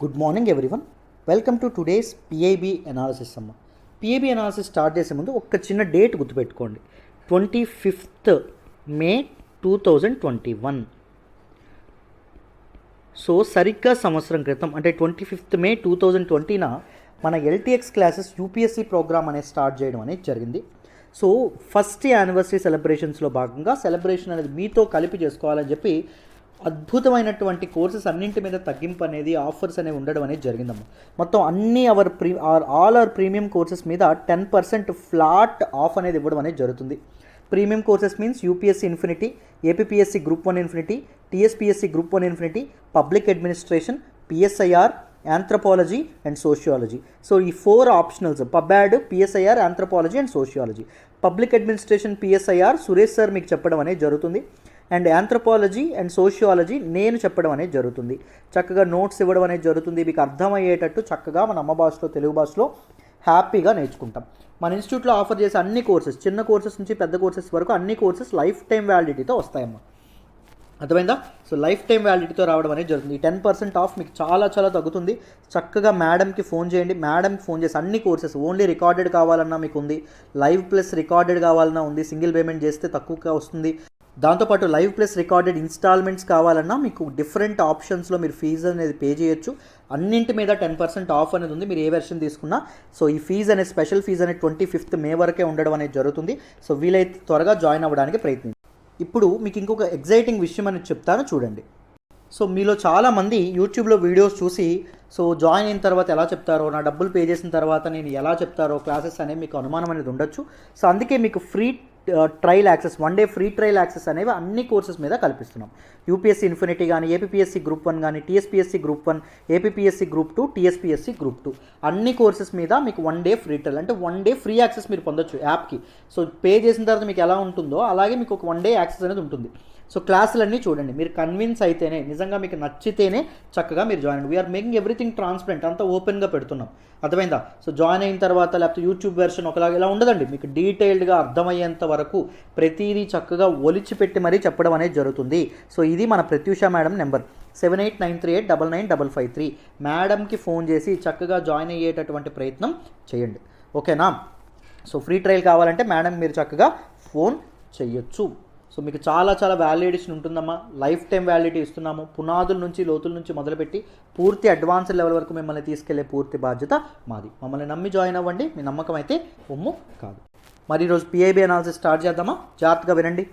Good morning everyone. Welcome to today's PIB analysis అమ్మ. PIB analysis start చేసే ముందు ఒక చిన్న డేట్ గుర్తుపెట్టుకోండి. 25th May 2021. సో సరిగ్గా సంవత్సరం క్రితం అంటే 25th May 2020న మన ఎల్టీఎక్స్ క్లాసెస్ యూపీఎస్సీ ప్రోగ్రామ్ అనేది స్టార్ట్ చేయడం అనేది జరిగింది. సో ఫస్ట్ యానివర్సరీ సెలబ్రేషన్స్లో భాగంగా సెలబ్రేషన్ అనేది మీతో కలిపి చేసుకోవాలని చెప్పి అద్భుతమైనటువంటి కోర్సెస్ అన్నింటి మీద తగ్గింపు అనేది ఆఫర్స్ అనేవి ఉండడం అనేది జరిగిందమ్మా. మొత్తం అన్ని ఆల్ అవర్ ప్రీమియం కోర్సెస్ మీద 10% ఫ్లాట్ ఆఫ్ అనేది ఇవ్వడం అనేది జరుగుతుంది. Premium courses means UPSC infinity, APPSC group 1 infinity, TSPSC group 1 infinity, public administration, PSIR, anthropology and sociology. So ఈ 4 optionals pubad, PSIR, anthropology and sociology. Public administration, PSIR Suresh sir మీకు చెప్పడం అనేది జరుగుతుంది. అండ్ ఆంథ్రపాలజీ అండ్ సోషియాలజీ నేను చెప్పడం అనేది జరుగుతుంది. చక్కగా నోట్స్ ఇవ్వడం అనేది జరుగుతుంది. మీకు అర్థమయ్యేటట్టు చక్కగా మన అమ్మ భాషలో, తెలుగు భాషలో హ్యాపీగా నేర్చుకుంటాం. మన ఇన్స్టిట్యూట్లో ఆఫర్ చేసే అన్ని కోర్సెస్, చిన్న కోర్సెస్ నుంచి పెద్ద కోర్సెస్ వరకు అన్ని కోర్సెస్ లైఫ్ టైం వ్యాలిడిటీతో వస్తాయమ్మా. అర్థమైందా? సో లైఫ్ టైం వ్యాలిడిటీతో రావడం అనేది జరుగుతుంది. 10% ఆఫ్ మీకు చాలా తగ్గుతుంది. చక్కగా మేడంకి ఫోన్ చేయండి. మేడంకి ఫోన్ చేసి అన్ని కోర్సెస్ ఓన్లీ రికార్డెడ్ కావాలన్నా మీకు ఉంది, లైవ్ ప్లస్ రికార్డెడ్ కావాలన్నా ఉంది. సింగిల్ పేమెంట్ చేస్తే తక్కువగా వస్తుంది. దాంతోపాటు లైవ్ ప్లస్ రికార్డెడ్ ఇన్స్టాల్మెంట్స్ కావాలన్నా మీకు డిఫరెంట్ ఆప్షన్స్లో మీరు ఫీజు అనేది పే చేయొచ్చు. అన్నింటి మీద 10% ఆఫ్ అనేది ఉంది మీరు ఏ వెర్షన్ తీసుకున్నా. సో ఈ ఫీజు అనేది స్పెషల్ ఫీజు అనేది 25th May వరకే ఉండడం అనేది జరుగుతుంది. సో వీలైతే త్వరగా జాయిన్ అవ్వడానికి ప్రయత్నించండి. ఇప్పుడు మీకు ఇంకొక ఎగ్జైటింగ్ విషయం అనేది చెప్తాను చూడండి. సో మీలో చాలామంది యూట్యూబ్లో వీడియోస్ చూసి సో జాయిన్ అయిన తర్వాత ఎలా చెప్తారో, నా డబ్బులు పే చేసిన తర్వాత నేను ఎలా చెప్తారో క్లాసెస్ అనేవి మీకు అనుమానం అనేది ఉండొచ్చు. సో అందుకే మీకు free trial access, 1 day free trial access అనేవి అన్ని కోర్సెస్ మీద కల్పిస్తున్నాం. యూపీఎస్సీ ఇన్ఫినిటీ కానీ, ఏపీపీఎస్సీ గ్రూప్ 1 కానీ, TSPSC group 1, APPSC group 2, TSPSC group 2 అన్ని కోర్సెస్ మీద మీకు 1 day ఫ్రీ ట్రయల్ అంటే 1 day ఫ్రీ యాక్సెస్ మీరు పొందొచ్చు యాప్కి. సో పే చేసిన తర్వాత మీకు ఎలా ఉంటుందో అలాగే మీకు ఒక 1 day యాక్సెస్ అనేది ఉంటుంది. సో క్లాసులన్నీ చూడండి. మీరు కన్విన్స్ అయితేనే, నిజంగా మీకు నచ్చితేనే చక్కగా మీరు జాయిన్ అవ్వండి. వీఆర్ మేకింగ్ ఎవ్రీథింగ్ ట్రాన్స్పరెంట్, అంతా ఓపెన్గా పెడుతున్నాం. అర్థమైందా? సో జాయిన్ అయిన తర్వాత లేకపోతే యూట్యూబ్ వెర్షన్ ఒకలాగా ఇలా ఉండదండి. మీకు డీటెయిల్డ్గా అర్థమయ్యేంత వరకు ప్రతిదీ చక్కగా ఒలిచిపెట్టి మరీ చెప్పడం అనేది జరుగుతుంది. సో ఇది మన ప్రత్యూష మేడం నెంబర్ 7893899553. మేడంకి ఫోన్ చేసి చక్కగా జాయిన్ అయ్యేటటువంటి ప్రయత్నం చేయండి. ఓకేనా? సో ఫ్రీ ట్రయల్ కావాలంటే మేడం మీరు చక్కగా ఫోన్ చేయొచ్చు. సో మీకు చాలా వ్యాలిడేషన్ ఉంటుందమ్మా. లైఫ్ టైం వ్యాలిడిటీ ఇస్తున్నాము. పునాదుల నుంచి, లోతుల నుంచి మొదలుపెట్టి పూర్తి అడ్వాన్స్డ్ లెవెల్ వరకు మిమ్మల్ని తీసుకెళ్లే పూర్తి బాధ్యత మాది. మమ్మల్ని నమ్మి జాయిన్ అవ్వండి. మీ నమ్మకం అయితే ఒమ్ము కాదు. మరి ఈరోజు పిఐబి అనాలిసిస్ స్టార్ట్ చేద్దామా? జాగ్రత్తగా వినండి.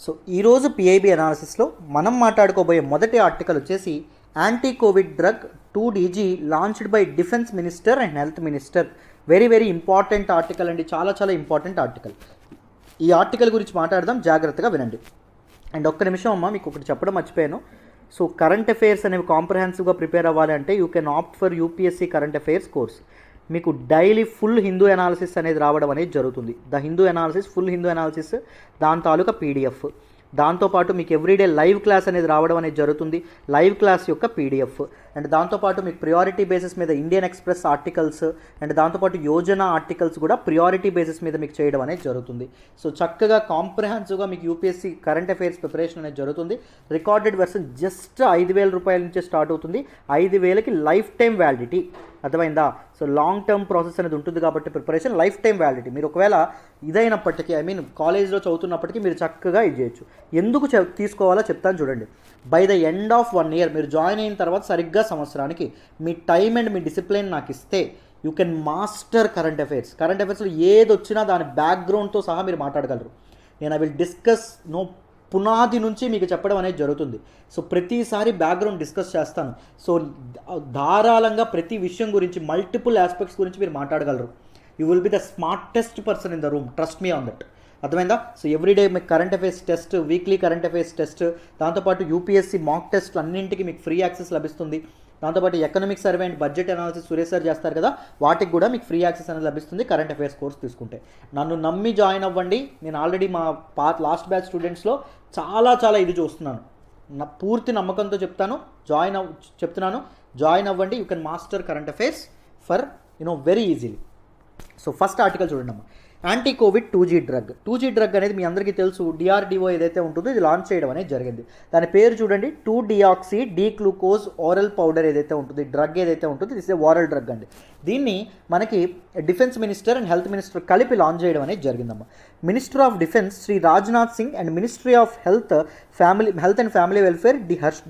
సో ఈరోజు పిఐబి అనాలిసిస్లో మనం మాట్లాడుకోబోయే మొదటి ఆర్టికల్ వచ్చేసి anti Covid drug 2DG launched by defence minister and health minister. Very important article అండి. చాలా ఇంపార్టెంట్ ఆర్టికల్. ఈ ఆర్టికల్ గురించి మాట్లాడదాం, జాగ్రత్తగా వినండి. అండ్ ఒక్క నిమిషం అమ్మ, మీకు ఒకటి చెప్పడం మర్చిపోయాను. సో కరెంట్ అఫైర్స్ అనేవి కాంప్రహెన్సివ్గా ప్రిపేర్ అవ్వాలి అంటే you can opt for UPSC current affairs course. మీకు డైలీ ఫుల్ హిందూ అనాలిసిస్ అనేది రావడం అనేది జరుగుతుంది. The Hindu analysis, full Hindu analysis, దాని తాలూకా పీడిఎఫ్. దాంతోపాటు మీకు ఎవ్రీడే లైవ్ క్లాస్ అనేది రావడం అనేది జరుగుతుంది. లైవ్ క్లాస్ యొక్క పీడిఎఫ్. అండ్ దాంతోపాటు మీకు ప్రియారిటీ బేసిస్ మీద ఇండియన్ ఎక్స్ప్రెస్ ఆర్టికల్స్ అండ్ దాంతోపాటు యోజన ఆర్టికల్స్ కూడా ప్రియారిటీ బేసిస్ మీద మీకు చేయడం అనేది జరుగుతుంది. సో చక్కగా కాంప్రహెన్సివ్గా మీకు యూపీఎస్సీ కరెంట్ అఫైర్స్ ప్రిపరేషన్ అనేది జరుగుతుంది. రికార్డెడ్ వెర్షన్ జస్ట్ 5,000 రూపాయల నుంచే స్టార్ట్ అవుతుంది. 5,000కి లైఫ్ టైం వ్యాలిడిటీ. అర్థమైందా? సో లాంగ్ టర్మ్ ప్రాసెస్ అనేది ఉంటుంది కాబట్టి ప్రిపరేషన్ లైఫ్ టైం వ్యాలిడిటీ. మీరు ఒకవేళ ఇదైనప్పటికీ కాలేజ్లో చదువుతున్నప్పటికీ మీరు చక్కగా ఇది చేయొచ్చు. ఎందుకు తీసుకోవాలో చెప్తాను చూడండి. By the end of 1 year మీరు జాయిన్ అయిన తర్వాత సరిగ్గా సంవత్సరానికి మీ టైం అండ్ మీ డిసిప్లిన్ నాకు ఇస్తే you can master current affairs. Current అఫైర్స్లో ఏది వచ్చినా దాని బ్యాక్గ్రౌండ్తో సహా మీరు మాట్లాడగలరు. నేను ఐ విల్ డిస్కస్ పునాది నుంచి మీకు చెప్పడం అనేది జరుగుతుంది. సో ప్రతిసారి బ్యాక్గ్రౌండ్ డిస్కస్ చేస్తాను. సో ధారాళంగా ప్రతి విషయం గురించి, మల్టిపుల్ ఆస్పెక్ట్స్ గురించి మీరు మాట్లాడగలరు. You will be the smartest person in the room. Trust me on that. అర్థమైందా? సో ఎవ్రీడే మీకు current affairs test, weekly current affairs test, దాంతోపాటు యూపీఎస్సీ మాక్ టెస్ట్ అన్నింటికి మీకు ఫ్రీ యాక్సెస్ లభిస్తుంది. దాంతోపాటు economic survey and budget analysis Suresh sir చేస్తారు కదా, వాటికి కూడా మీకు ఫ్రీ యాక్సెస్ అనేది లభిస్తుంది కరెంట్ అఫైర్స్ కోర్స్ తీసుకుంటే. నన్ను నమ్మి జాయిన్ అవ్వండి. నేను ఆల్రెడీ మా లాస్ట్ బ్యాచ్ స్టూడెంట్స్లో చాలా ఇది చూస్తున్నాను. నా పూర్తి నమ్మకంతో చెప్తున్నాను జాయిన్ అవ్వండి. You can master current affairs for very easily. So first article చూడండి అమ్మా. Anti Covid 2G drug. 2G drug అనేది మీ అందరికీ తెలుసు, డిఆర్డిఓ ఏదైతే ఉంటుందో ఇది లాంచ్ చేయడం అనేది జరిగింది. దాని పేరు చూడండి, 2-డియాక్సీ డీగ్లూకోజ్ ఓరల్ పౌడర్ ఏదైతే ఉంటుంది, డ్రగ్ ఏదైతే ఉంటుందో దిస్ ఏ ఓరల్ డ్రగ్ అండి. దీన్ని మనకి defence minister and health minister కలిపి లాంచ్ చేయడం అనేది జరిగిందమ్మా. Minister of defence Shri Rajnath Singh and ministry of health and family welfare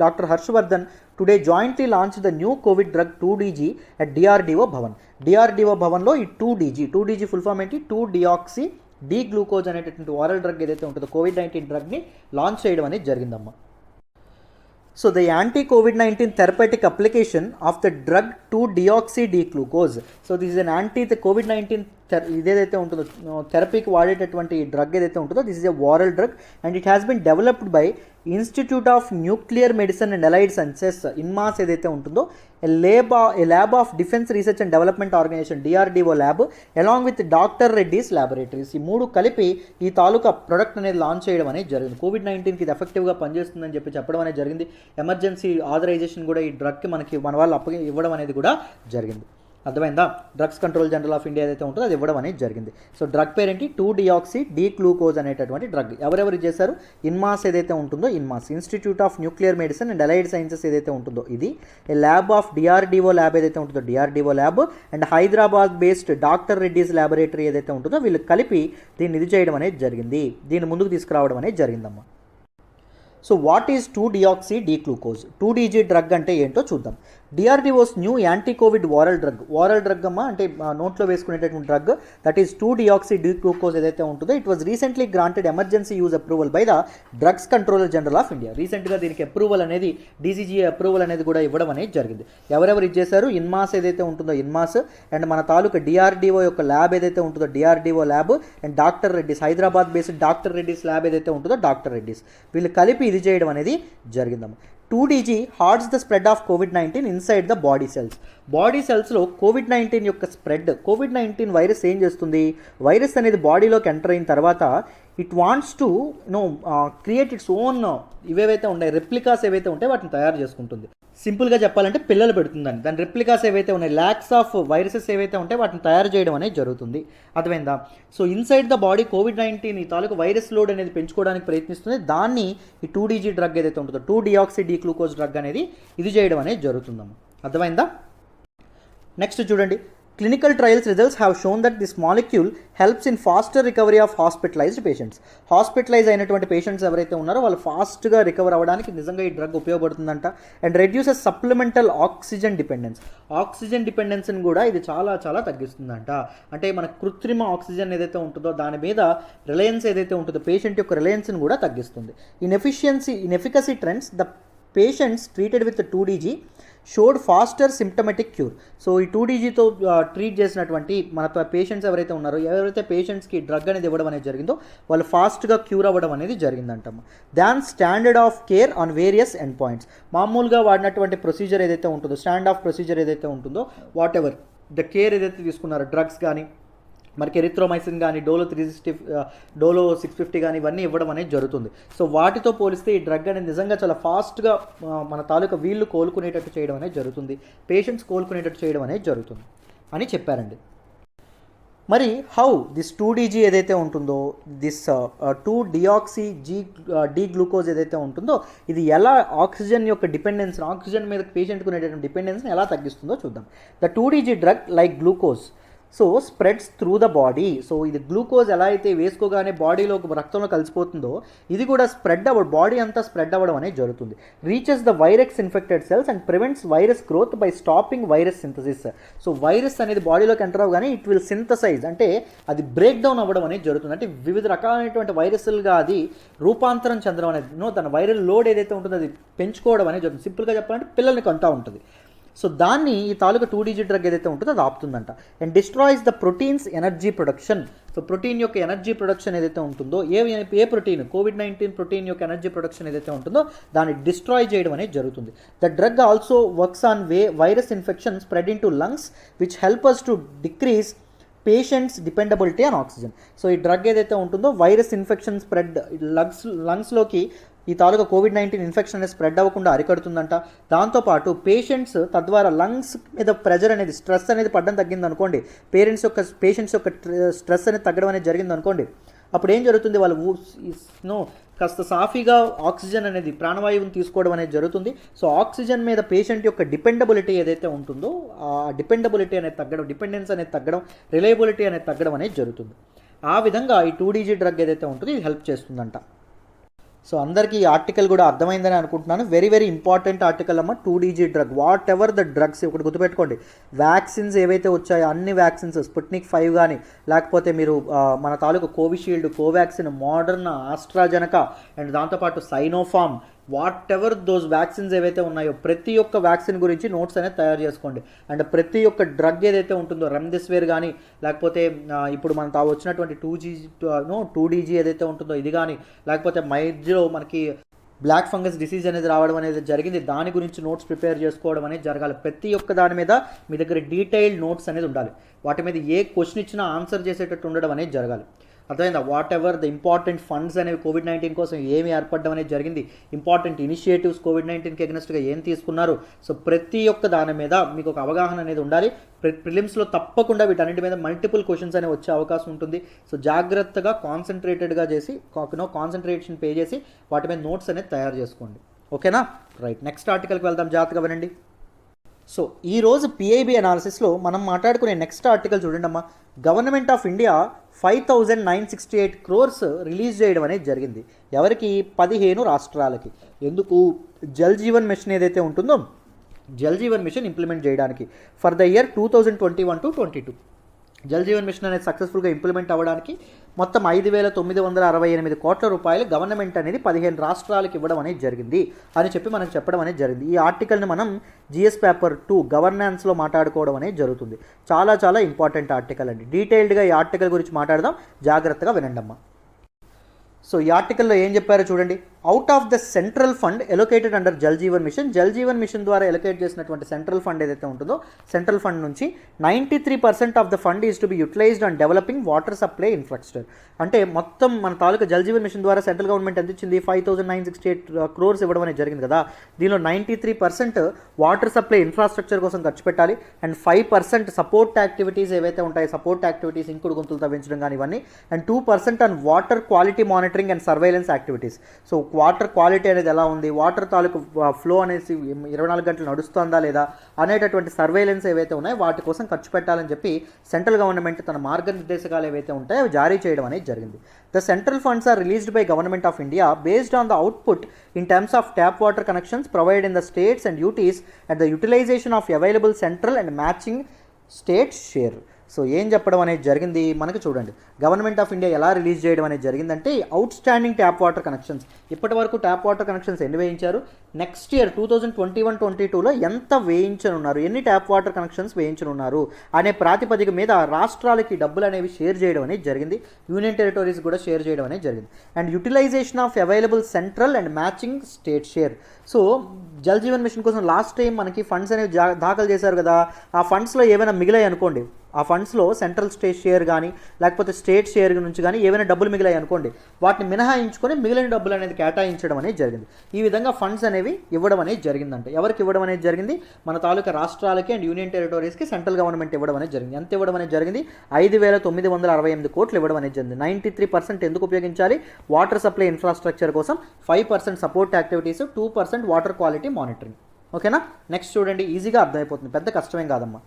doctor Harshvardhan today jointly launch the new covid drug 2DG at DRDO Bhavan. DRDO భవన్లో ఈ 2DG full form ఏంటి, 2-డియాక్సీ డీగ్లూకోజ్ అనేటటువంటి oral drug ఏదైతే ఉంటుందో కోవిడ్-19 డ్రగ్ని లాంచ్ చేయడం అనేది జరిగిందమ్మా. So the anti-COVID-19 therapeutic application of the drug 2-deoxy-D-glucose. So this is an anti-COVID-19 ఇదేదైతే ఉంటుందో థెరపీకి వాడేటటువంటి డ్రగ్ ఏదైతే ఉంటుందో this is a oral drug and it has been developed by institute of nuclear medicine and allied sciences INMAS ఏదైతే ఉంటుందో a lab of defence research and development organisation DRDO lab along with doctor Reddy's laboratories. ఈ మూడు కలిపి ఈ తాలూకా product అనేది launch చేయడం అనేది జరిగింది. కోవిడ్-19కి ఇది ఎఫెక్టివ్గా పనిచేస్తుందని చెప్పడం అనేది జరిగింది. ఎమర్జెన్సీ ఆథరైజేషన్ కూడా ఈ డ్రగ్కి మన వాళ్ళు ఇవ్వడం అనేది కూడా జరిగింది. అర్థమైందా? Drugs control general of India ఏదైతే ఉంటుందో అది ఇవ్వడం అనేది జరిగింది. సో డ్రగ్ పేరేంటి, 2-డియాక్సీ డీగ్లూకోజ్ అనేటటువంటి డ్రగ్. ఎవరెవరు చేశారు, ఇన్మాస్ ఏదైతే ఉంటుందో INMAS institute of nuclear medicine and allied sciences ఏదైతే ఉంటుందో ఇది, ల్యాబ్ ఆఫ్ డిఆర్డిఓ ల్యాబ్ ఏదైతే ఉంటుందో DRDO lab and Hyderabad based doctor Reddy's laboratory ఏదైతే ఉంటుందో వీళ్ళు కలిపి దీన్ని ఇది చేయడం అనేది జరిగింది, దీన్ని ముందుకు తీసుకురావడం అనేది జరిగిందమ్మా. So what is two deoxy d glucose? 2DG drug అంటే ఏంటో చూద్దాం. DRDO's new anti covid oral drug అమ్మా, అంటే నోట్లో వేసుకునేటటువంటి drug, that is two deoxy d glucose ఏదైతే ఉంటుందో it was recently granted emergency use approval by the drugs controller general of India. రీసెంట్గా దీనికి అప్రూవల్ అనేది DCGA అప్రూవల్ అనేది కూడా ఇవ్వడం అనేది జరిగింది. ఎవరెవరు ఇచ్చేశారు, ఇన్మాస్ ఏదైతే ఉంటుందో ఇన్మాస్ అండ్ మన తాలూకా డిఆర్డిఓ యొక్క ల్యాబ్ ఏదైతే ఉంటుందో DRDO lab and doctor Reddy's Hyderabad based doctor Reddy's lab ఏదైతే ఉంటుందో డాక్టర్ రెడ్డిస్ వీళ్ళు కలిపి ఇది చేయడం అనేది జరిగిందమ్మా. 2DG halts the spread of కోవిడ్-19 inside the body cells. Body సెల్స్లో కోవిడ్-19 యొక్క స్ప్రెడ్, కోవిడ్-19 వైరస్ ఏం చేస్తుంది, వైరస్ అనేది బాడీలోకి ఎంటర్ అయిన తర్వాత it wants to create its own ఇవేవైతే ఉన్నాయి రెప్లికాస్ ఏవైతే ఉంటాయి వాటిని తయారు చేసుకుంటుంది. సింపుల్గా చెప్పాలంటే పిల్లలు పెడుతుందని. దాని రెప్లికాస్ ఏవైతే ఉన్నాయి, ల్యాక్స్ ఆఫ్ వైరసెస్ ఏవైతే ఉంటాయి వాటిని తయారు చేయడం అనేది జరుగుతుంది. అర్థమైందా? So inside the body COVID-19 ఈ తాలూకు వైరస్ లోడ్ అనేది పెంచుకోవడానికి ప్రయత్నిస్తుంది. దాన్ని ఈ 2DG డ్రగ్ ఏదైతే ఉంటుందో 2-డియాక్సీ డీగ్లూకోజ్ డ్రగ్ అనేది ఇది చేయడం అనేది జరుగుతుందమ్మా. అర్థమైందా? నెక్స్ట్ చూడండి, clinical trials results have shown that this molecule helps in faster recovery of hospitalized patients. Hospitalise అయినటువంటి పేషెంట్స్ ఎవరైతే ఉన్నారో వాళ్ళు ఫాస్ట్గా రికవర్ అవ్వడానికి నిజంగా ఈ డ్రగ్ ఉపయోగపడుతుందంట. And reduces supplemental oxygen dependence. Oxygen డిపెండెన్స్ని కూడా ఇది చాలా చాలా తగ్గిస్తుందంట. అంటే మన కృత్రిమ ఆక్సిజన్ ఏదైతే ఉంటుందో దాని మీద రిలయన్స్ ఏదైతే ఉంటుందో పేషెంట్ యొక్క రిలయన్స్ని కూడా తగ్గిస్తుంది. In efficacy trends the patients treated with 2DG showed faster symptomatic cure. So ఈ 2DGతో ట్రీట్ చేసినటువంటి మన పేషెంట్స్ ఎవరైతే ఉన్నారో, ఎవరైతే పేషెంట్స్కి డ్రగ్ అనేది ఇవ్వడం అనేది జరిగిందో వాళ్ళు ఫాస్ట్గా క్యూర్ అవ్వడం అనేది జరిగిందంటమ్మా. Than standard of care on various end points. మామూలుగా వాడినటువంటి ప్రొసీజర్ ఏదైతే ఉంటుందో, స్టాండ్ ఆఫ్ ప్రొసీజర్ ఏదైతే ఉంటుందో, వాట్ ఎవర్ ద కేర్ ఏదైతే తీసుకున్నారో డ్రగ్స్ కానీ మనకి ఎరిథ్రోమైసిన్ కానీ డోలో 650 కానీ ఇవన్నీ ఇవ్వడం అనేది జరుగుతుంది. సో వాటితో పోలిస్తే ఈ డ్రగ్ అనేది నిజంగా చాలా ఫాస్ట్గా మన తాలూకా వీళ్ళు కోలుకునేటట్టు చేయడం అనేది జరుగుతుంది, పేషెంట్స్ కోలుకునేటట్టు చేయడం అనేది జరుగుతుంది అని చెప్పారండి. మరి హౌ దిస్ 2DG ఏదైతే ఉంటుందో, దిస్ 2-డియాక్సీ డీగ్లూకోజ్ ఏదైతే ఉంటుందో ఇది ఎలా ఆక్సిజన్ యొక్క డిపెండెన్స్, ఆక్సిజన్ మీద పేషెంట్కి ఉండేటువంటి డిపెండెన్స్ని ఎలా తగ్గిస్తుందో చూద్దాం. The 2DG drug like glucose so spreads through the body. So ఇది గ్లూకోజ్ ఎలా అయితే వేసుకోగానే బాడీలో రక్తంలో కలిసిపోతుందో ఇది కూడా బాడీ అంతా స్ప్రెడ్ అవ్వడం అనేది జరుగుతుంది. Reaches the virus infected cells and prevents virus growth by stopping virus synthesis. So virus అనేది బాడీలోకి ఎంటర్ అవ్వగానే ఇట్ విల్ సింథసైజ్, అంటే అది బ్రేక్ డౌన్ అవ్వడం అనేది జరుగుతుంది. అంటే వివిధ రకాలైనటువంటి వైరస్లుగా అది రూపాంతరం చెందడం అనేది, తన వైరల్ లోడ్ ఏదైతే ఉంటుందో అది పెంచుకోవడం అనేది జరుగుతుంది. సింపుల్గా చెప్పాలంటే పిల్లల్ని కొంటా ఉంటుంది. సో దాన్ని ఈ తాలూకా 2DG డ్రగ్ ఏదైతే ఉంటుందో అది ఆపుతుందంట. And destroys the proteins energy production. So protein యొక్క ఎనర్జీ ప్రొడక్షన్ ఏదైతే ఉంటుందో, ఏ ప్రోటీన్ కోవిడ్-19 ప్రోటీన్ యొక్క ఎనర్జీ ప్రొడక్షన్ ఏదైతే ఉంటుందో దాన్ని డిస్ట్రాయ్ చేయడం అనేది జరుగుతుంది. The drug also works on virus infection spread in to lungs which help us to decrease patients dependability on oxygen. So ఈ డ్రగ్ ఏదైతే ఉంటుందో వైరస్ ఇన్ఫెక్షన్ స్ప్రెడ్ లంగ్స్లోకి ఈ తాలూకా కోవిడ్-19 ఇన్ఫెక్షన్ అనేది స్ప్రెడ్ అవ్వకుండా అరికడుతుందంట. దాంతోపాటు పేషెంట్స్ తద్వారా లంగ్స్ మీద ప్రెజర్ అనేది స్ట్రెస్ అనేది పడడం తగ్గింది అనుకోండి, పేషెంట్స్ యొక్క స్ట్రెస్ అనేది తగ్గడం అనేది జరిగింది అనుకోండి, అప్పుడు ఏం జరుగుతుంది, వాళ్ళు కాస్త సాఫీగా ఆక్సిజన్ అనేది ప్రాణవాయువుని తీసుకోవడం అనేది జరుగుతుంది. సో ఆక్సిజన్ మీద పేషెంట్ యొక్క డిపెండబిలిటీ ఏదైతే ఉంటుందో ఆ డిపెండబిలిటీ అనేది తగ్గడం, డిపెండెన్స్ అనేది తగ్గడం, రిలయబిలిటీ అనేది తగ్గడం అనేది జరుగుతుంది. ఆ విధంగా ఈ 2DG డ్రగ్ ఏదైతే ఉంటుందో ఇది హెల్ప్ చేస్తుందంట. సో అందరికీ ఈ ఆర్టికల్ కూడా అర్థమైందని అనుకుంటున్నాను. వెరీ వెరీ ఇంపార్టెంట్ ఆర్టికల్ అమ్మ 2DG drug. What ever the drugs, ఒకటి గుర్తుపెట్టుకోండి, వ్యాక్సిన్స్ ఏవైతే వచ్చాయో అన్ని వ్యాక్సిన్స్, స్పుట్నిక్ 5 కానీ, లేకపోతే మీరు మన తాలూకు కోవిషీల్డ్, కోవాక్సిన్, మోడర్నా, ఆస్ట్రాజెనకా అండ్ దాంతోపాటు Sinopharm, what ever those vaccines ఏవైతే ఉన్నాయో ప్రతి ఒక్క వ్యాక్సిన్ గురించి నోట్స్ అనేది తయారు చేసుకోండి. అండ్ ప్రతి ఒక్క డ్రగ్ ఏదైతే ఉంటుందో రెమ్డెసివిర్ కానీ, లేకపోతే ఇప్పుడు మన వచ్చినటువంటి 2DG ఏదైతే ఉంటుందో ఇది కానీ, లేకపోతే మధ్యలో మనకి బ్లాక్ ఫంగస్ డిసీజ్ అనేది రావడం అనేది జరిగింది, దాని గురించి నోట్స్ ప్రిపేర్ చేసుకోవడం అనేది జరగాలి. ప్రతి ఒక్క దాని మీద మీ దగ్గర డీటెయిల్డ్ నోట్స్ అనేది ఉండాలి. వాటి మీద ఏ క్వశ్చన్ ఇచ్చినా ఆన్సర్ చేసేటట్టు ఉండడం అనేది జరగాలి. అర్థమైందా? What ever the important funds అనేవి కోవిడ్-19 కోసం ఏమి ఏర్పడడం అనేది జరిగింది, ఇంపార్టెంట్ ఇనిషియేటివ్స్ కోవిడ్-19కి ఎగ్నెస్ట్గా ఏం తీసుకున్నారు, సో ప్రతి ఒక్క దాని మీద మీకు ఒక అవగాహన అనేది ఉండాలి. ప్రిలిమ్స్లో తప్పకుండా వీటన్నిటి మీద మల్టిపుల్ క్వశ్చన్స్ అనేవి వచ్చే అవకాశం ఉంటుంది. సో జాగ్రత్తగా కాన్సన్ట్రేటెడ్గా చేసి కాన్సన్ట్రేషన్ పే చేసి వాటి మీద నోట్స్ అనేది తయారు చేసుకోండి. ఓకేనా? రైట్, నెక్స్ట్ ఆర్టికల్కి వెళ్దాం, జాగ్రత్తగా వినండి. సో ఈరోజు PIB అనాలిసిస్లో మనం మాట్లాడుకునే నెక్స్ట్ ఆర్టికల్ చూడండి అమ్మా. Government of India 5,968 crores release చేయడం అనేది జరిగింది. ఎవరికి? 15 రాష్ట్రాలకి. ఎందుకు? జల్ జీవన్ మిషన్ ఏదైతే ఉంటుందో జల్ జీవన్ మిషన్ ఇంప్లిమెంట్ చేయడానికి for the year 2021 to 22. Jal Jeevan mission అనేది సక్సెస్ఫుల్గా ఇంప్లిమెంట్ అవ్వడానికి మొత్తం 5,968 కోట్ల రూపాయలు గవర్నమెంట్ అనేది 15 రాష్ట్రాలకు ఇవ్వడం అనేది జరిగింది అని చెప్పి మనం చెప్పడం అనేది జరిగింది. ఈ ఆర్టికల్ని మనం GS పేపర్ 2 గవర్నెన్స్లో మాట్లాడుకోవడం అనేది జరుగుతుంది. చాలా చాలా ఇంపార్టెంట్ ఆర్టికల్ అండి. డీటెయిల్డ్గా ఈ ఆర్టికల్ గురించి మాట్లాడదాం, జాగ్రత్తగా వినండమ్మా. సో ఈ ఆర్టికల్లో ఏం చెప్పారో చూడండి. Out of the central fund allocated under Jal Jeevan Mission, Jal Jeevan Mission ద్వారా ఎలొకేట్ చేసినటువంటి సెంట్రల్ ఫండ్ ఏదైతే ఉంటుందో సెంట్రల్ ఫండ్ నుంచి 93% of the fund is to be utilised on developing water supply infrastructure. అంటే మొత్తం మన తాలూకా జల్ జీవన్ మిషన్ ద్వారా సెంట్రల్ గవర్నమెంట్ ఎంత ఇచ్చింది? 5,968 crores ఇవ్వడం అనేది జరిగింది కదా. దీనిలో 93% వాటర్ సప్లై ఇన్ఫ్రాస్ట్రక్చర్ కోసం ఖర్చు పెట్టాలి. అండ్ 5% సపోర్ట్ యాక్టివిటీస్ ఏవైతే ఉంటాయి, సపోర్ట్ యాక్టివిటీస్ ఇంకుడు గుంతలు తవ్వించడం కానీ ఇవన్నీ, and 2% on water quality monitoring and surveillance activities. So water quality అనేది ఎలా ఉంది, వాటర్ తాలూకు ఫ్లో అనేసి 24 గంటలు నడుస్తుందా లేదా అనేటటువంటి సర్వైలెన్స్ ఏవైతే ఉన్నాయో వాటి కోసం ఖర్చు పెట్టాలని చెప్పి సెంట్రల్ గవర్నమెంట్ తన మార్గనిర్దేశకాలు ఏవైతే ఉంటాయో అవి జారీ చేయడం అనేది జరిగింది. The central funds are released by government of India based on the output in terms of tap water connections provide in the states and UTs and the utilisation of available central and matching state share. So ఏం చెప్పడం అనేది జరిగింది మనకి చూడండి. Government of India ఎలా release చేయడం అనేది జరిగిందంటే outstanding tap water connections, ఇప్పటి వరకు ట్యాప్ వాటర్ కనెక్షన్స్ ఎన్ని వేయించారు, నెక్స్ట్ ఇయర్ 2021-22లో ఎంత వేయించనున్నారు, ఎన్ని ట్యాప్ వాటర్ కనెక్షన్స్ వేయించనున్నారు అనే ప్రాతిపదిక మీద రాష్ట్రాలకి డబ్బులు అనేవి షేర్ చేయడం అనేది జరిగింది. యూనియన్ టెరిటరీస్ కూడా షేర్ చేయడం అనేది జరిగింది. And utilisation of available central and matching state share. So Jal Jeevan mission కోసం లాస్ట్ టైం మనకి ఫండ్స్ అనేవి దాఖలు చేశారు కదా, ఆ ఫండ్స్లో ఏమైనా మిగిలాయి అనుకోండి, ఆ ఫండ్స్లో సెంట్రల్ స్టేట్ షేర్ కానీ లేకపోతే స్టేట్ షేర్ నుంచి కానీ ఏమైనా డబ్బులు మిగిలాయి అనుకోండి, వాటిని మినహాయించుకొని మిగిలిన డబ్బులు అనేది కేటాయించడం అనేది జరిగింది. ఈ విధంగా ఫండ్స్ అనేవి ఇవ్వడం అనేది జరిగిందంట. ఎవరికి ఇవ్వడం అనేది జరిగింది? మన తాలూకా రాష్ట్రాలకి అండ్ యూనియన్ టెరిటరీస్కి సెంట్రల్ గవర్నమెంట్ ఇవ్వడం అనేది జరిగింది. ఎంత ఇవ్వడం అనేది జరిగింది? 5,968 కోట్లు ఇవ్వడం అనేది జరిగింది. 93% ఎందుకు ఉపయోగించాలి? వాటర్ సప్లై ఇన్ఫ్రాస్ట్రక్చర్ కోసం, 5% support activities, 2% water quality monitoring. ఓకేనా? నెక్స్ట్ చూడండి, ఈజీగా అర్థమైపోతుంది, పెద్ద కష్టమేం కాదమ్మా.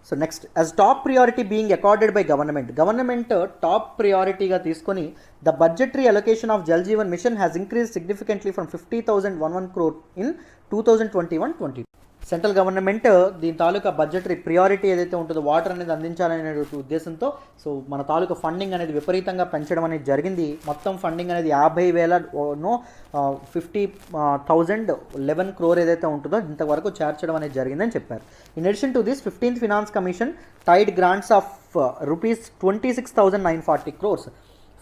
So next, as top priority being accorded by government top ప్రియారిటీగా తీసుకొని the budgetary allocation of Jal Jeevan Mission has increase significantly from 50,011 crore in 2021-22. Central government దీని తాలూకా బడ్జెటరీ ప్రియారిటీ ఏదైతే ఉంటుందో వాటర్ అనేది అందించాలనే ఉద్దేశంతో సో మన తాలూకా ఫండింగ్ అనేది విపరీతంగా పెంచడం అనేది జరిగింది. మొత్తం ఫండింగ్ అనేది 50,011 crore ఏదైతే ఉంటుందో ఇంతవరకు చేర్చడం అనేది జరిగిందని చెప్పారు. In addition to this 15th finance commission tied grants of rupees 26,940 crores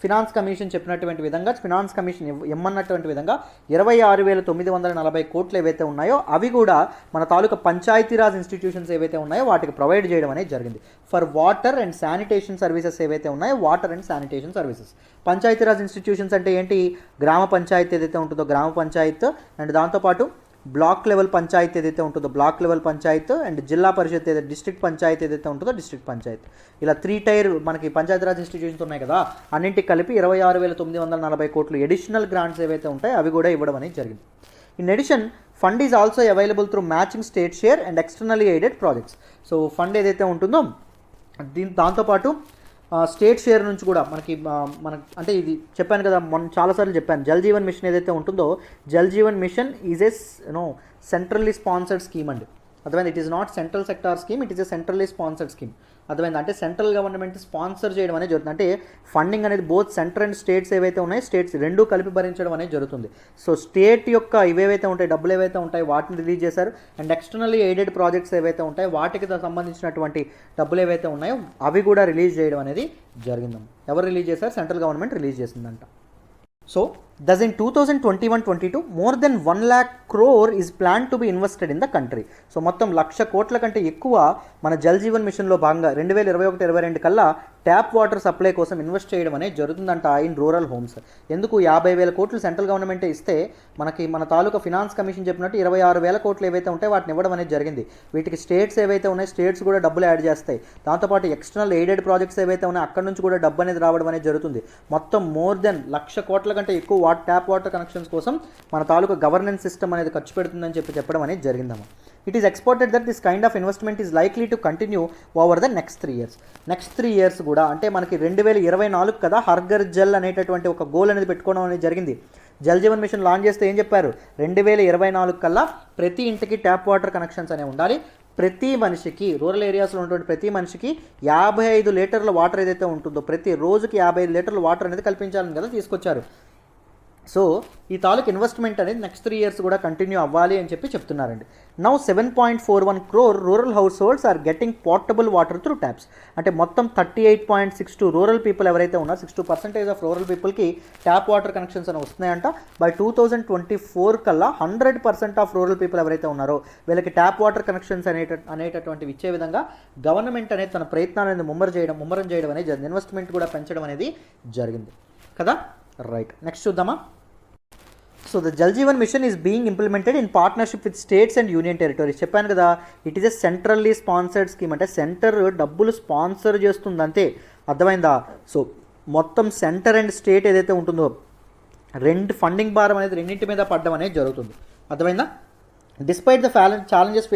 finance commission చెప్పినటువంటి విధంగా ఫినాన్స్ కమిషన్ ఇమ్మన్నటువంటి విధంగా 26,940 కోట్లు ఏవైతే ఉన్నాయో అవి కూడా మన తాలూకా పంచాయతీరాజ్ ఇన్స్టిట్యూషన్స్ ఏవైతే ఉన్నాయో వాటికి ప్రొవైడ్ చేయడం అనేది జరిగింది. For water and sanitation services ఏవైతే ఉన్నాయో water and sanitation services. Panchayati Raj institutions అంటే ఏంటి? గ్రామ పంచాయతీ ఏదైతే ఉంటుందో గ్రామ పంచాయత్, అండ్ దాంతోపాటు బ్లాక్ లెవెల్ పంచాయతీ ఏదైతే ఉంటుందో బ్లాక్ లెవెల్ పంచాయత్, అండ్ జిల్లా పరిషత్ ఏదైతే డిస్ట్రిక్ట్ పంచాయతీ ఏదైతే ఉంటుందో డిస్ట్రిక్ట్ పంచాయత్. ఇలా 3 టైర్ మనకి పంచాయతీరాజ్ ఇన్స్టిట్యూషన్స్ ఉన్నాయి కదా, అన్నింటికి కలిపి 26,940 కోట్లు ఎడిషనల్ గ్రాంట్స్ ఏవైతే ఉంటాయో అవి కూడా ఇవ్వడం అనేది జరిగింది. In addition fund is also available through matching state share and externally aided projects. So fund ఏదైతే ఉంటుందో దాంతోపాటు స్టేట్ షేర్ నుంచి కూడా మనకి అంటే ఇది చెప్పాను కదా, మొన్న చాలాసార్లు చెప్పాను, జల్ జీవన్ మిషన్ ఏదైతే ఉంటుందో Jal Jeevan mission is a centrally sponsored scheme అండి. అర్థమైంది? It is not central sector scheme, it is a centrally sponsored scheme. అర్థమైంది? అంటే సెంట్రల్ గవర్నమెంట్ స్పాన్సర్ చేయడం అనేది జరుగుతుంది. అంటే ఫండింగ్ అనేది బోత్ సెంటర్ అండ్ స్టేట్స్ ఏవైతే ఉన్నాయో స్టేట్స్ రెండూ కలిపి భరించడం అనేది జరుగుతుంది. సో స్టేట్ యొక్క ఇవేవైతే ఉంటాయి డబ్బులు ఏవైతే ఉంటాయో వాటిని రిలీజ్ చేశారు, అండ్ ఎక్స్టర్నల్లీ ఎయిడెడ్ ప్రాజెక్ట్స్ ఏవైతే ఉంటాయో వాటికి సంబంధించినటువంటి డబ్బులు ఏవైతే ఉన్నాయో అవి కూడా రిలీజ్ చేయడం అనేది జరిగింది. ఎవరు రిలీజ్ చేశారు? సెంట్రల్ గవర్నమెంట్ రిలీజ్ చేసిందంట. So, thus in 2021-22, more than 1 lakh crore is planned to be invested in the country. So మొత్తం 1,00,000 కోట్ల కంటే ఎక్కువ మన జల్ జీవన్ మిషన్లో భాగంగా 2021-22 కల్లా ట్యాప్ వాటర్ సప్లై కోసం ఇన్వెస్ట్ చేయడం అనేది జరుగుతుందంట ఇన్ రూరల్ హోమ్స్. ఎందుకు 50,000 కోట్లు సెంట్రల్ గవర్నమెంటే ఇస్తే మనకి మన తాలూకా ఫినాన్స్ కమిషన్ చెప్పినట్టు 26,000 కోట్లు ఏవైతే ఉంటాయో వాటిని ఇవ్వడం అనేది జరిగింది. వీటికి స్టేట్స్ ఏవైతే ఉన్నాయో స్టేట్స్ కూడా డబ్బులు యాడ్ చేస్తాయి. దాంతోపాటు ఎక్స్టర్నల్ ఎయిడెడ్ ప్రాజెక్ట్స్ ఏవైతే ఉన్నాయో అక్కడ నుంచి కూడా డబ్బు అనేది రావడం అనేది జరుగుతుంది. మొత్తం మోర్ దెన్ 1,00,000 కోట్ల కంటే ఎక్కువ ట్యాప్ వాటర్ కనెక్షన్స్ కోసం మన తాలూకా గవర్నెన్స్ సిస్టమ్ అనేది ఖర్చు పెడుతుందని చెప్పడం అనేది జరిగిందమ్మా. It is expected that this kind of investment is likely to continue over the next 3 years. Next 3 years కూడా అంటే మనకి 2024 కదా హర్ఘర్ జల్ అనేటటువంటి ఒక గోల్ అనేది పెట్టుకోవడం అనేది జరిగింది. జల్ జీవన్ మిషన్ లాంచ్ చేస్తే ఏం చెప్పారు? 2024 కల్లా ప్రతి ఇంటికి ట్యాప్ వాటర్ కనెక్షన్స్ అనేవి ఉండాలి. ప్రతి మనిషికి రూరల్ ఏరియాస్లో ఉన్నటువంటి ప్రతి మనిషికి 55 లీటర్ల వాటర్ ఏదైతే ఉంటుందో ప్రతి రోజుకి 55 లీటర్ల వాటర్ అనేది కల్పించాలని కదా తీసుకొచ్చారు. సో ఈ తాలూకు ఇన్వెస్ట్మెంట్ అనేది నెక్స్ట్ 3 years కూడా కంటిన్యూ అవ్వాలి అని చెప్తున్నారండి. Now 7.41 crore rural households are getting portable water through taps. అంటే మొత్తం 38.62 రూరల్ పీపుల్ ఎవరైతే ఉన్నారో 62% ఆఫ్ రూరల్ పీపుల్కి ట్యాప్ వాటర్ కనెక్షన్స్ అనేవి వస్తున్నాయంట. బై 2024 కల్లా 100% ఆఫ్ రూరల్ పీపుల్ ఎవరైతే ఉన్నారో వీళ్ళకి ట్యాప్ వాటర్ కనెక్షన్స్ అనేటటువంటివి ఇచ్చే విధంగా గవర్నమెంట్ అనేది తన ప్రయత్నాలు అనేది ముమ్మరం చేయడం అనేది జరిగింది. ఇన్వెస్ట్మెంట్ కూడా పెంచడం అనేది జరిగింది కదా. రైట్, నెక్స్ట్ చూద్దామా. So the Jal Jeevan mission is being implemented in partnership with states and union territories. చెప్పాను కదా, it is a centrally sponsored scheme. అంటే సెంటర్ డబ్బులు స్పాన్సర్ చేస్తుంది అంతే. అర్థమైందా? సో మొత్తం సెంటర్ అండ్ స్టేట్ ఏదైతే ఉంటుందో ఫండింగ్ భారం అనేది రెండింటి మీద పడడం అనేది జరుగుతుంది. అర్థమైందా? Despite the challenges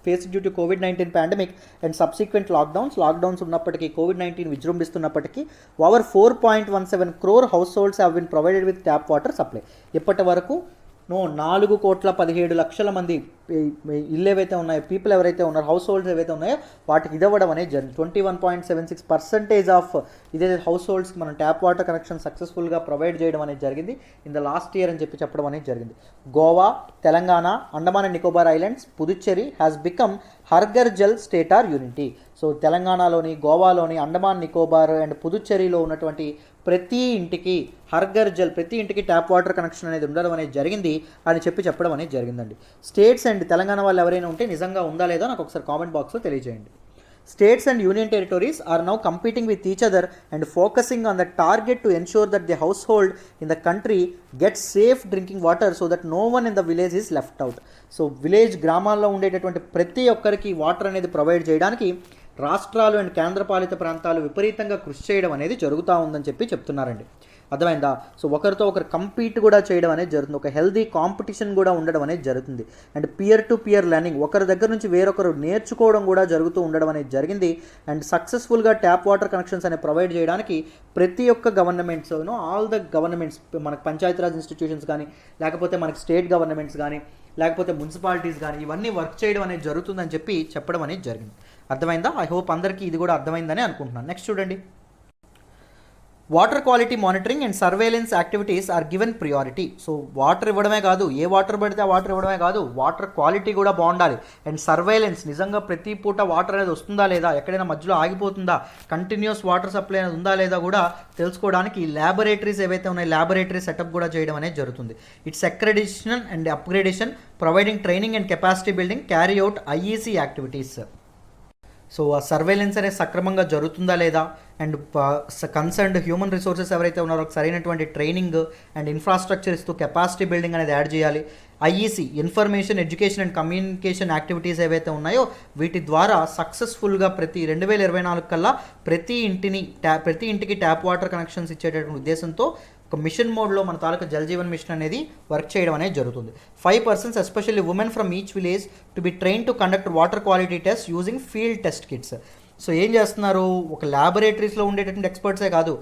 face due to COVID-19 pandemic and subsequent lockdowns ఉన్నప్పటికీ COVID-19 విజృంభిస్తున్నప్పటికీ over 4.17 crore households have been provided with tap water supply. ఇప్పటి వరకు 4,17,00,000 మంది ఇల్లు ఏవైతే ఉన్నాయో పీపుల్ ఎవరైతే ఉన్నారో హౌస్ హోల్డ్స్ ఏవైతే ఉన్నాయో వాటికి ఇవ్వడం అనేది జరిగింది. 21.76% ఆఫ్ ఇదైతే హౌస్ హోల్డ్స్కి మనం ట్యాప్ వాటర్ కనెక్షన్ సక్సెస్ఫుల్గా ప్రొవైడ్ చేయడం అనేది జరిగింది ఇన్ ద లాస్ట్ ఇయర్ అని చెప్పడం అనేది జరిగింది. Goa, Telangana, Andaman and Nicobar islands, Puducherry has become హర్ఘర్ Jal state or unity. So తెలంగాణలోని, గోవాలోని, అండమాన్ నికోబార్ అండ్ పుదుచ్చేరిలో ఉన్నటువంటి ప్రతి ఇంటికి హర్ఘర్ జల్, ప్రతి ఇంటికి ట్యాప్ వాటర్ కనెక్షన్ అనేది ఉండడం అనేది జరిగింది అని చెప్పడం అనేది జరిగిందండి. స్టేట్స్ అండ్ తెలంగాణ వాళ్ళు ఎవరైనా ఉంటే నిజంగా ఉందా లేదో నాకు ఒకసారి కామెంట్ బాక్స్లో తెలియజేయండి. States and union territories are now competing with each other and focusing on the target to ensure that the household in the country gets safe drinking water so that no one in the village is left out. So village గ్రామాల్లో ఉండేటటువంటి ప్రతి ఒక్కరికి water అనేది provide చేయడానికి రాష్ట్రాలు and కేంద్రపాలిత ప్రాంతాలు విపరీతంగా కృషి చేయడం అనేది జరుగుతూ ఉందని చెప్తున్నారండి. అర్థమైందా? సో ఒకరితో ఒకరు కంపీట్ కూడా చేయడం అనేది జరుగుతుంది. ఒక హెల్దీ కాంపిటీషన్ కూడా ఉండడం అనేది జరుగుతుంది. And peer to peer learning, ఒకరి దగ్గర నుంచి వేరొకరు నేర్చుకోవడం కూడా జరుగుతూ ఉండడం అనేది జరిగింది. అండ్ సక్సెస్ఫుల్గా ట్యాప్ వాటర్ కనెక్షన్స్ అనేవి ప్రొవైడ్ చేయడానికి ప్రతి ఒక్క గవర్నమెంట్స్, ఆల్ ద గవర్నమెంట్స్, మనకు పంచాయతీరాజ్ ఇన్స్టిట్యూషన్స్ కానీ, లేకపోతే మనకి స్టేట్ గవర్నమెంట్స్ కానీ, లేకపోతే మున్సిపాలిటీస్ కానీ, ఇవన్నీ వర్క్ చేయడం అనేది జరుగుతుందని చెప్పడం అనేది జరిగింది. అర్థమైందా? ఐ హోప్ అందరికీ ఇది కూడా అర్థమైందని అనుకుంటున్నాను. నెక్స్ట్ చూడండి. Water quality monitoring and surveillance activities are given priority. So water ఇవ్వడమే కాదు, ఏ వాటర్ పడితే ఆ వాటర్ ఇవ్వడమే కాదు, వాటర్ క్వాలిటీ కూడా బాగుండాలి. అండ్ సర్వేలెన్స్, నిజంగా ప్రతి పూట వాటర్ అనేది వస్తుందా లేదా, ఎక్కడైనా మధ్యలో ఆగిపోతుందా, కంటిన్యూస్ వాటర్ సప్లై అనేది ఉందా లేదా కూడా తెలుసుకోవడానికి ల్యాబొరేటరీస్ ఏవైతే ఉన్నాయి, ల్యాబొరేటరీ సెటప్ కూడా చేయడం అనేది జరుగుతుంది. It's accreditation and upgradation, providing training and capacity building, carry out IEC activities. So ఆ సర్వేలెన్స్ అనేది సక్రమంగా జరుగుతుందా లేదా, అండ్ కన్సర్న్డ్ హ్యూమన్ రిసోర్సెస్ ఎవరైతే ఉన్నారో సరైనటువంటి ట్రైనింగ్ అండ్ ఇన్ఫ్రాస్ట్రక్చర్ ఇస్తూ కెపాసిటీ బిల్డింగ్ అనేది యాడ్ చేయాలి. IEC, information education and communication activities ఏవైతే ఉన్నాయో వీటి ద్వారా సక్సెస్ఫుల్గా 2024 కల్లా ప్రతి ఇంటికి ట్యాప్ వాటర్ కనెక్షన్స్ ఇచ్చేటటువంటి ఉద్దేశంతో ఒక మిషన్ మోడ్లో మన తాలూకా జల్ జీవన్ మిషన్ అనేది వర్క్ చేయడం అనేది జరుగుతుంది. 5 persons especially women from each village to be train to conduct water quality test using field test kits. So ఏం చేస్తున్నారు, ఒక ల్యాబొరేటరీస్లో ఉండేటటువంటి ఎక్స్పర్ట్సే కాదు,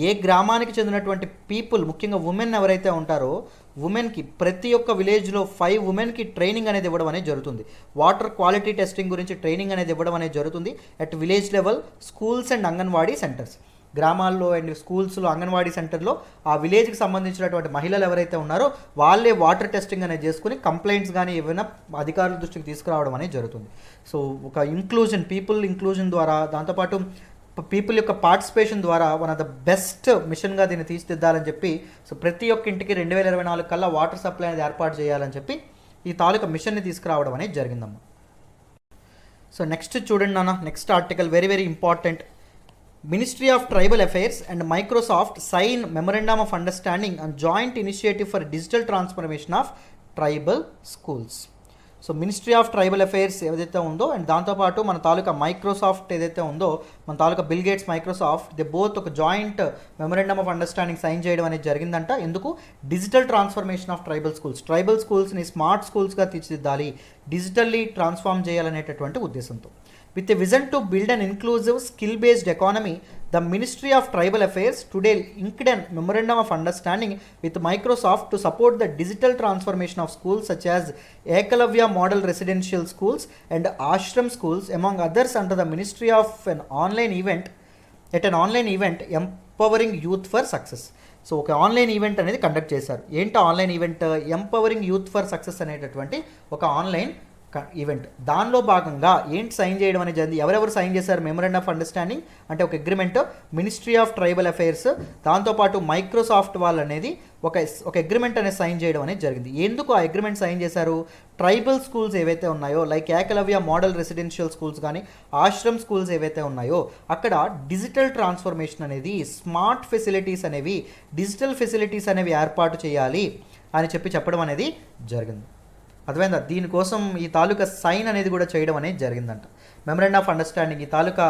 ఏ గ్రామానికి చెందినటువంటి పీపుల్, ముఖ్యంగా ఉమెన్ ఎవరైతే ఉంటారో ఉమెన్కి ప్రతి ఒక్క విలేజ్లో 5 ఉమెన్కి ట్రైనింగ్ అనేది ఇవ్వడం అనేది జరుగుతుంది. వాటర్ క్వాలిటీ టెస్టింగ్ గురించి ట్రైనింగ్ అనేది ఇవ్వడం అనేది జరుగుతుంది at village level, schools and anganwadi centres. గ్రామాల్లో అండ్ స్కూల్స్లో, అంగన్వాడీ సెంటర్లో ఆ విలేజ్కి సంబంధించినటువంటి మహిళలు ఎవరైతే ఉన్నారో వాళ్ళే వాటర్ టెస్టింగ్ అనేది చేసుకుని కంప్లైంట్స్ కానీ ఏమైనా అధికారుల దృష్టికి తీసుకురావడం అనేది జరుగుతుంది. సో ఒక ఇంక్లూజన్, పీపుల్ ఇంక్లూజన్ ద్వారా, దాంతోపాటు పీపుల్ యొక్క పార్టిసిపేషన్ ద్వారా వన్ ఆఫ్ ద బెస్ట్ మిషన్గా దీన్ని తీర్చిదిద్దాలని చెప్పి, సో ప్రతి ఒక్క ఇంటికి 2024 కల్లా వాటర్ సప్లై అనేది ఏర్పాటు చేయాలని చెప్పి ఈ తాలూకా మిషన్ని తీసుకురావడం అనేది జరిగిందమ్మా. సో నెక్స్ట్ చూడండి నాన్న, next article very very important. Ministry of Tribal Affairs and Microsoft sign Memorandum of Understanding on joint initiative for digital transformation of tribal schools. So Ministry of Tribal affairs ఏదైతే ఉందో and దాంతోపాటు మన తాలూకా Microsoft ఏదైతే ఉందో, మన తాలూకా Bill Gates Microsoft, they both ఒక joint memorandum of understanding sign చేయడం అనేది జరిగిందంట. ఎందుకు, డిజిటల్ ట్రాన్స్ఫర్మేషన్ ఆఫ్ ట్రైబల్ స్కూల్స్ని స్మార్ట్ స్కూల్స్గా తీర్చిదిద్దాలి, డిజిటల్లీ ట్రాన్స్ఫార్మ్ చేయాలనేటటువంటి ఉద్దేశంతో. With a vision to build an inclusive, skill-based economy, the Ministry of Tribal Affairs today inked a Memorandum of Understanding with Microsoft to support the digital transformation of schools such as Ekalavya Model Residential Schools and Ashram Schools, among others, under the Ministry of an online event Empowering Youth for Success. So ఒక online event అనేది conduct చేశారు. ఏంటో online event, empowering youth for success అనేటటువంటి ఒక online event. దానిలో భాగంగా ఏంటి sign చేయడం అనేది జరిగింది. ఎవరెవరు సైన్ చేశారు మెమొరాండం ఆఫ్ అండర్స్టాండింగ్ అంటే ఒక agreement, ministry of Tribal affairs, దాంతోపాటు మైక్రోసాఫ్ట్ వాళ్ళు అనేది ఒక అగ్రిమెంట్ అనేది సైన్ చేయడం అనేది జరిగింది. ఎందుకు ఆ అగ్రిమెంట్ సైన్ చేశారు, ట్రైబల్ స్కూల్స్ ఏవైతే ఉన్నాయో like Eklavya model residential schools కానీ ఆశ్రమ్ స్కూల్స్ ఏవైతే ఉన్నాయో అక్కడ డిజిటల్ ట్రాన్స్ఫర్మేషన్ అనేది, స్మార్ట్ ఫెసిలిటీస్ అనేవి, డిజిటల్ ఫెసిలిటీస్ అనేవి ఏర్పాటు చేయాలి అని చెప్పడం అనేది జరిగింది. అర్థమైందా, దీనికోసం ఈ తాలూకా సైన్ అనేది కూడా చేయడం అనేది జరిగిందంట. మెమొరాండం ఆఫ్ అండర్స్టాండింగ్, ఈ తాలూకా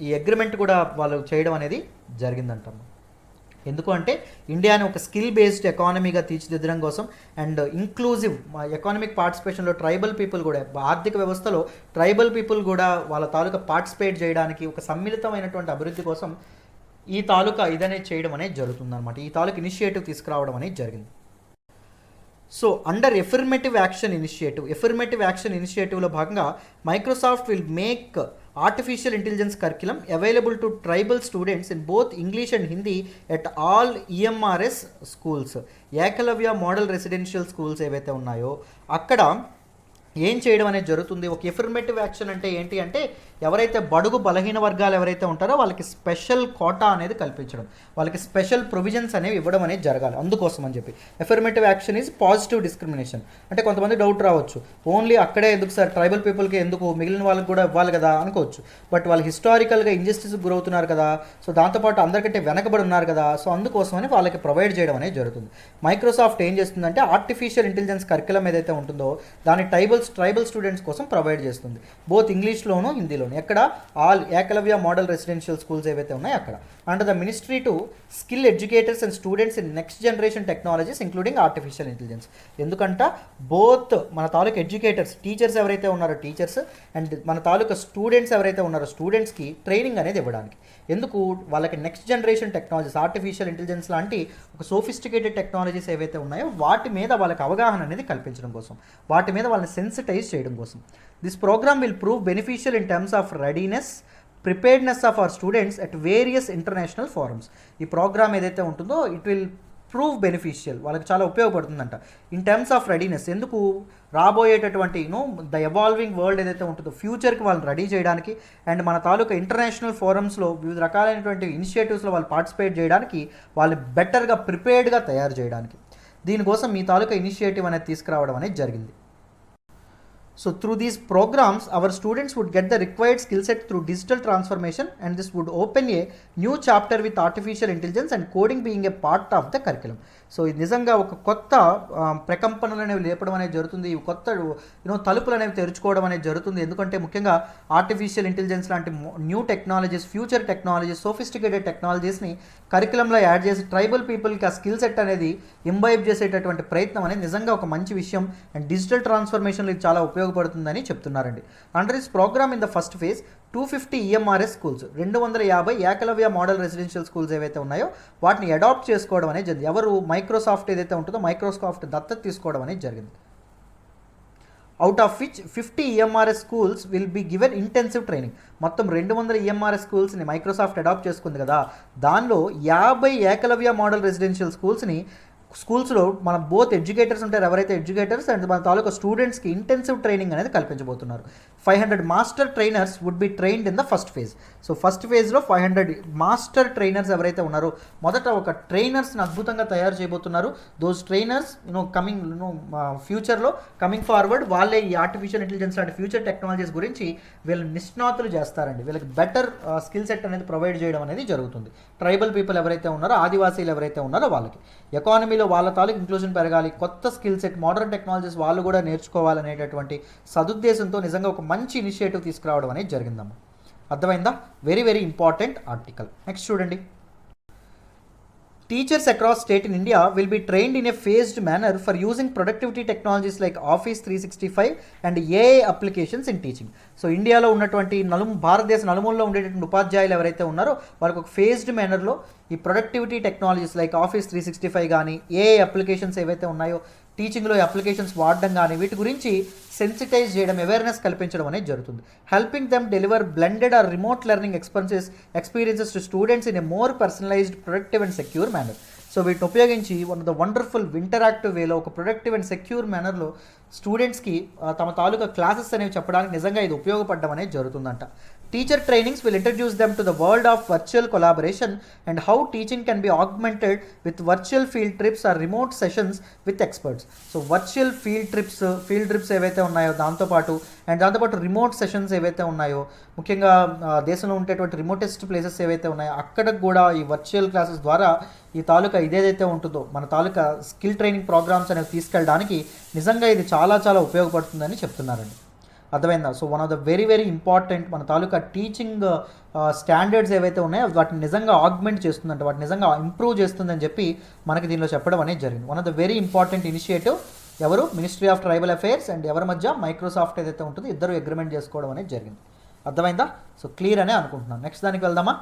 ఈ అగ్రిమెంట్ కూడా వాళ్ళు చేయడం అనేది జరిగిందంట. ఎందుకు అంటే ఇండియాని ఒక స్కిల్ బేస్డ్ ఎకానమీగా తీర్చిదిద్దడం కోసం అండ్ ఇంక్లూజివ్ ఎకానమిక్ పార్టిసిపేషన్లో ట్రైబల్ పీపుల్ కూడా, ఆర్థిక వ్యవస్థలో ట్రైబల్ పీపుల్ కూడా వాళ్ళ తాలూకా పార్టిసిపేట్ చేయడానికి, ఒక సమ్మిళితమైనటువంటి అభివృద్ధి కోసం ఈ తాలూకా ఇదనేది చేయడం అనేది జరుగుతుందన్నమాట. ఈ తాలూకా ఇనిషియేటివ్ తీసుకురావడం అనేది జరిగింది. సో అండర్ ఎఫర్మేటివ్ యాక్షన్ ఇనిషియేటివ్లో భాగంగా Microsoft will make artificial intelligence curriculum available to tribal students in both English and Hindi at all EMRS schools. Eklavya model residential schools ఏవైతే ఉన్నాయో అక్కడ ఏం చేయడం అనేది జరుగుతుంది. ఒక ఎఫర్మేటివ్ యాక్షన్ అంటే ఏంటి అంటే ఎవరైతే బడుగు బలహీన వర్గాలు ఎవరైతే ఉంటారో వాళ్ళకి స్పెషల్ కోటా అనేది కల్పించడం, వాళ్ళకి స్పెషల్ ప్రొవిజన్స్ అనేవి ఇవ్వడం అనేది జరగాలి. అందుకోసం అని చెప్పి affirmative action is positive discrimination. అంటే కొంతమంది డౌట్ రావచ్చు, ఓన్లీ అక్కడే ఎందుకు సార్, ట్రైబల్ పీపుల్కి ఎందుకు, మిగిలిన వాళ్ళకి కూడా ఇవ్వాలి కదా అనుకోవచ్చు. బట్ వాళ్ళు హిస్టారికల్గా ఇంజస్టిస్కి గురవుతున్నారు కదా, సో దాంతోపాటు అందరికంటే వెనకబడి ఉన్నారు కదా, సో అందుకోసమని వాళ్ళకి ప్రొవైడ్ చేయడం అనేది జరుగుతుంది. మైక్రోసాఫ్ట్ ఏం చేస్తుందంటే ఆర్టిఫిషియల్ ఇంటెలిజెన్స్ కరిక్యులం ఏదైతే ఉంటుందో దాన్ని ట్రైబల్ స్టూడెంట్స్ కోసం ప్రొవైడ్ చేస్తుంది, బోత్ ఇంగ్లీష్లోను హిందీలోను. ఎక్కడ, all Eklavya model residential schools ఏవైతే ఉన్నాయో అక్కడ. Under the ministry to skill educators and students in next generation technologies including artificial intelligence. ఎందుకంటే బోత్ మన తాలూకా ఎడ్యుకేటర్స్, టీచర్స్ ఎవరైతే ఉన్నారో టీచర్స్ అండ్ మన తాలూకా స్టూడెంట్స్ ఎవరైతే ఉన్నారో స్టూడెంట్స్కి ట్రైనింగ్ అనేది ఇవ్వడానికి. ఎందుకు, వాళ్ళకి next generation technologies, artificial intelligence లాంటి ఒక సోఫిస్టికేటెడ్ టెక్నాలజీస్ ఏవైతే ఉన్నాయో వాటి మీద వాళ్ళకి అవగాహన అనేది కల్పించడం కోసం, వాటి మీద వాళ్ళని సెన్సిటైజ్ చేయడం కోసం. This programme will prove beneficial in terms of readiness, preparedness of our students at various international forums. ఈ ప్రోగ్రామ్ ఏదైతే ఉంటుందో ఇట్ విల్ ప్రూవ్ బెనిఫిషియల్, వాళ్ళకి చాలా ఉపయోగపడుతుందంట. ఇన్ టర్మ్స్ ఆఫ్ రెడీనెస్, ఎందుకు రాబోయేటటువంటి ద ఎవాల్వింగ్ వరల్డ్ ఏదైతే ఉంటుందో ఫ్యూచర్కి వాళ్ళని రెడీ చేయడానికి, అండ్ మన తాలూకా ఇంటర్నేషనల్ ఫోరమ్స్లో వివిధ రకాలైనటువంటి ఇనిషియేటివ్స్లో వాళ్ళు పార్టిసిపేట్ చేయడానికి, వాళ్ళు బెటర్గా ప్రిపేర్డ్గా తయారు చేయడానికి, దీనికోసం మీ తాలూకా ఇనిషియేటివ్ అనేది తీసుకురావడం అనేది జరిగింది. So through these programs, our students would get the required skill set through digital transformation, and this would open a new chapter with artificial intelligence and coding being a part of the curriculum. So ఇది నిజంగా ఒక కొత్త ప్రకంపనలు అనేవి లేపడం అనేది జరుగుతుంది, కొత్త తలుపులు అనేవి తెరుచుకోవడం అనేది జరుగుతుంది. ఎందుకంటే ముఖ్యంగా ఆర్టిఫిషియల్ ఇంటెలిజెన్స్ లాంటి new technologies, future technologies, sophisticated టెక్నాలజీస్ని కరికులంలో యాడ్ చేసి ట్రైబల్ పీపుల్కి ఆ స్కిల్ సెట్ అనేది ఇంబైబ్ చేసేటటువంటి ప్రయత్నం అనేది నిజంగా ఒక మంచి విషయం. అండ్ డిజిటల్ ట్రాన్స్ఫర్మేషన్లో ఇది చాలా ఉపయోగపడుతుందని చెప్తున్నారండి. Under this programme in the first phase 250 EMRS schools, 250 Eklavya model residential schools ఏవైతే ఉన్నాయో వాటిని అడాప్ట్ చేసుకోవడం అనేది జరిగింది. ఎవరు? మైక్రోసాఫ్ట్ ఏదైతే ఉంటుందో మైక్రోసాఫ్ట్ దత్తత తీసుకోవడం అనేది జరిగింది. Out of which 50 EMRS schools will be given intensive training. మొత్తం 200 EMRS స్కూల్స్ని మైక్రోసాఫ్ట్ అడాప్ట్ చేసుకుంది కదా, దానిలో 50 ఏకలవ్య మోడల్ రెసిడెన్షియల్ స్కూల్స్లో మన బోత్ ఎడ్యుకేటర్స్ ఉంటారు, ఎవరైతే ఎడ్యుకేటర్స్ అండ్ మన తాలూకా స్టూడెంట్స్కి ఇంటెన్సివ్ ట్రైనింగ్ అనేది కల్పించబోతున్నారు. 500 master trainers would be trained in the first phase. So first ఫేజ్లో 500 మాస్టర్ ట్రైనర్స్ ఎవరైతే ఉన్నారో, మొదట ఒక ట్రైనర్స్ని అద్భుతంగా తయారు చేయబోతున్నారు. దోస్ ట్రైనర్స్ కమింగ్ ఫ్యూచర్లో కమింగ్ ఫార్వర్డ్ వాళ్ళే ఈ ఆర్టిఫిషియల్ ఇంటెలిజెన్స్ లాంటి ఫ్యూచర్ టెక్నాలజీస్ గురించి వీళ్ళు నిష్ణాతులు చేస్తారండి. వీళ్ళకి బెటర్ స్కిల్ సెట్ అనేది ప్రొవైడ్ చేయడం అనేది జరుగుతుంది. ట్రైబల్ పీపుల్ ఎవరైతే ఉన్నారో, ఆదివాసీలు ఎవరైతే ఉన్నారో వాళ్ళకి ఎకానమీలో వాళ్ళ తాలూకు ఇంక్లూజన్ పెరగాలి, కొత్త స్కిల్ సెట్, మోడర్న్ టెక్నాలజీస్ వాళ్ళు కూడా నేర్చుకోవాలనేటటువంటి సదుద్దేశంతో నిజంగా ఒక మంచి ఇనిషియేటివ్ తీసుకురావడం అనేది జరిగిందమ్మా. అర్థమైందా? Very very important article. Next చూడండి. Teachers across state in India will be trained in a phased manner for using productivity technologies like Office 365 and AI applications in teaching. So ఇండియాలో ఉన్నటువంటి భారతదేశ నలుమూలలో ఉండేటువంటి ఉపాధ్యాయులు ఎవరైతే ఉన్నారో వాళ్ళకి ఒక ఫేజ్డ్ మేనర్లో ఈ ప్రొడక్టివిటీ టెక్నాలజీస్ లైక్ Office 365 కానీ, AI అప్లికేషన్స్ ఏవైతే ఉన్నాయో టీచింగ్లో అప్లికేషన్స్ వాడడం కానీ, వీటి గురించి సెన్సిటైజ్ చేయడం, అవేర్నెస్ కల్పించడం అనేది జరుగుతుంది. Helping them deliver blended or remote learning experiences to students in a more personalised, productive and secure manner. So వీటిని ఉపయోగించి one of the wonderful interactive వేలో ఒక ప్రొడక్టివ్ అండ్ సెక్యూర్ మేనర్లో స్టూడెంట్స్కి తమ తాలూకా క్లాసెస్ అనేవి చెప్పడానికి నిజంగా ఇది ఉపయోగపడడం అనేది జరుగుతుందంట. Teacher trainings will introduce them to the world of virtual collaboration and how teaching can be augmented with virtual field trips are remote sessions with experts. So virtual field trips ఏవైతే ఉన్నాయో దాంతోపాటు remote sessions ఏవైతే ఉన్నాయో, ముఖ్యంగా దేశంలో ఉండేటువంటి remotest places ఏవైతే ఉన్నాయో అక్కడికి కూడా ఈ వర్చువల్ క్లాసెస్ ద్వారా ఈ తాలూకా ఇదేదైతే ఉంటుందో మన తాలూకా స్కిల్ ట్రైనింగ్ ప్రోగ్రామ్స్ అనేవి తీసుకెళ్ళడానికి నిజంగా ఇది చాలా చాలా ఉపయోగపడుతుందని చెప్తున్నారండి. అర్థమైందా? So one of the very very important మన తాలూకా టీచింగ్ స్టాండర్డ్స్ ఏవైతే ఉన్నాయో వాటిని నిజంగా ఆగ్మెంట్ చేస్తుందంటే, వాటిని నిజంగా ఇంప్రూవ్ చేస్తుందని చెప్పి మనకి దీనిలో చెప్పడం అనేది జరిగింది. One of the very important initiative ఎవరు? Ministry of Tribal Affairs and ఎవరి మధ్య? మైక్రోసాఫ్ట్ ఏదైతే ఉంటుందో ఇద్దరు అగ్రిమెంట్ చేసుకోవడం అనేది జరిగింది. అర్థమైందా? సో క్లియర్ అనే అనుకుంటున్నాను. నెక్స్ట్ దానికి వెళ్దామా?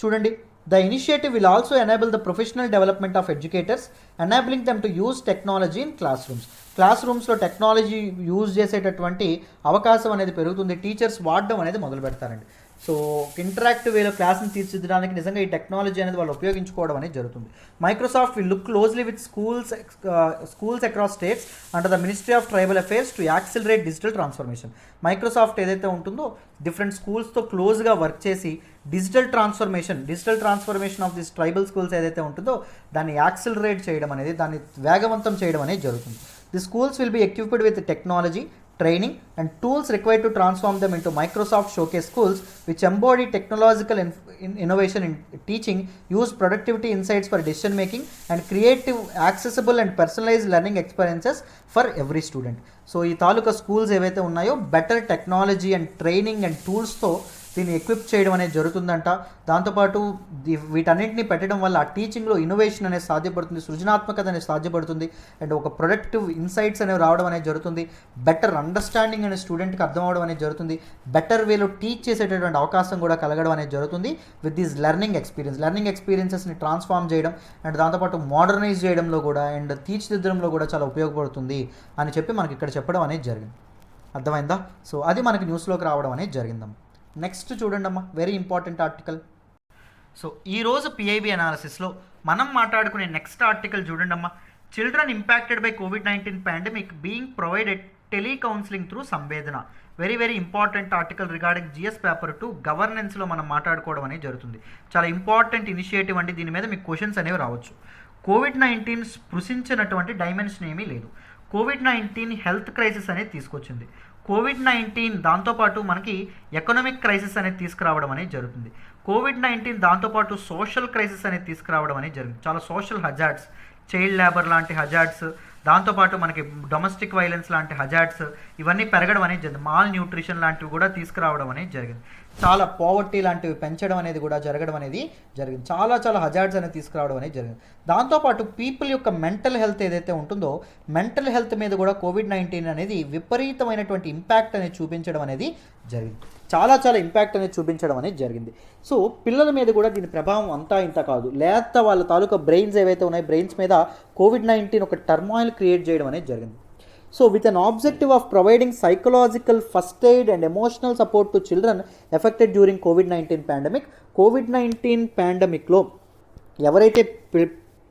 చూడండి. The initiative will also enable the professional development of educators, enabling them to use technology in classrooms. క్లాస్రూమ్స్లో టెక్నాలజీ యూజ్ చేసేటటువంటి అవకాశం అనేది పెరుగుతుంది. టీచర్స్ వాడడం అనేది మొదలు పెడతారండి. సో ఇంటరాక్టివ్ వేలో క్లాస్ని తీర్చిదిద్దడానికి నిజంగా ఈ టెక్నాలజీ అనేది వాళ్ళు ఉపయోగించుకోవడం అనేది జరుగుతుంది. Microsoft will look closely with schools across states under the ministry of Tribal affairs to accelerate digital transformation. Microsoft ఏదైతే ఉంటుందో డిఫరెంట్ స్కూల్స్తో క్లోజ్గా వర్క్ చేసి digital transformation of this tribal schools ఏదైతే ఉంటుందో దాన్ని యాక్సిలరేట్ చేయడం అనేది, దాన్ని వేగవంతం చేయడం అనేది జరుగుతుంది. The schools will be equipped with technology, training and tools required to transform them into Microsoft Showcase schools which embody technological innovation in teaching, use productivity insights for decision making and creative, accessible and personalized learning experiences for every student. So ఈ తాలూకా schools ఏవైతే ఉన్నాయో better technology and training and టూల్స్తో దీన్ని equip చేయడం అనేది జరుగుతుందంట. దాంతోపాటు వీటన్నింటినీ పెట్టడం వల్ల ఆ టీచింగ్లో ఇన్నోవేషన్ అనేది సాధ్యపడుతుంది, సృజనాత్మకత అనేది సాధ్యపడుతుంది, అండ్ ఒక ప్రొడక్టివ్ ఇన్సైట్స్ అనేవి రావడం అనేది జరుగుతుంది. బెటర్ అండర్స్టాండింగ్ అనే స్టూడెంట్కి అర్థం అవడం అనేది జరుగుతుంది. బెటర్ వేలో టీచ్ చేసేటటువంటి అవకాశం కూడా కలగడం అనేది జరుగుతుంది విత్ దీస్ లెర్నింగ్ ఎక్స్పీరియన్సెస్ని ట్రాన్స్ఫార్మ్ చేయడం అండ్ దాంతోపాటు మోడర్నైజ్ చేయడంలో కూడా అండ్ తీర్చిదిద్దడంలో కూడా చాలా ఉపయోగపడుతుంది అని చెప్పి మనకి ఇక్కడ చెప్పడం అనేది జరిగింది. అర్థమైందా? సో అది మనకి న్యూస్లోకి రావడం అనేది జరిగిందమ్మ. నెక్స్ట్ చూడండి అమ్మా, వెరీ ఇంపార్టెంట్ ఆర్టికల్. సో ఈరోజు పిఐబి అనాలిసిస్లో మనం మాట్లాడుకునే నెక్స్ట్ ఆర్టికల్ చూడండి అమ్మా. చిల్డ్రన్ ఇంపాక్టెడ్ బై కోవిడ్-19 pandemic being provided telecounselling through Samvedana. Very very important article regarding GS paper 2 గవర్నెన్స్లో మనం మాట్లాడుకోవడం అనేది జరుగుతుంది. చాలా ఇంపార్టెంట్ ఇనిషియేటివ్ అండి. దీని మీద మీకు క్వశ్చన్స్ అనేవి రావచ్చు. కోవిడ్-19 స్పృశించినటువంటి డైమెన్షన్ ఏమీ లేదు. కోవిడ్-19 హెల్త్ క్రైసిస్ అనేది తీసుకొచ్చింది. కోవిడ్-19 దాంతోపాటు మనకి ఎకనామిక్ క్రైసిస్ అనేది తీసుకురావడం అనేది జరుగుతుంది. కోవిడ్-19 దాంతోపాటు సోషల్ క్రైసిస్ అనేది తీసుకురావడం అనేది జరిగింది. చాలా సోషల్ హజార్డ్స్, చైల్డ్ లేబర్ లాంటి హజార్డ్స్, దాంతోపాటు మనకి డొమెస్టిక్ వైలెన్స్ లాంటి హజార్డ్స్ ఇవన్నీ పెరగడం అనేది జరిగింది. మాల్ న్యూట్రిషన్ లాంటివి కూడా తీసుకురావడం అనేది జరిగింది. చాలా పావర్టీ లాంటివి పెంచడం అనేది కూడా జరగడం అనేది జరిగింది. చాలా హజార్డ్స్ అనేది తీసుకురావడం అనేది జరిగింది. దాంతోపాటు పీపుల్ యొక్క మెంటల్ హెల్త్ ఏదైతే ఉంటుందో మెంటల్ హెల్త్ మీద కూడా కోవిడ్-19 అనేది విపరీతమైనటువంటి ఇంపాక్ట్ అనేది చూపించడం అనేది జరిగింది. చాలా ఇంపాక్ట్ అనేది చూపించడం అనేది జరిగింది. సో పిల్లల మీద కూడా దీని ప్రభావం అంతా ఇంత కాదు. లేత వాళ్ళ తాలూకా బ్రెయిన్స్ ఏవైతే ఉన్నాయో బ్రెయిన్స్ మీద కోవిడ్-19 ఒక టర్మాయిల్ క్రియేట్ చేయడం అనేది జరిగింది. So with an objective of providing psychological first aid and emotional support to children affected during COVID-19 pandemic, COVID-19 pandemicలో ఎవరైతే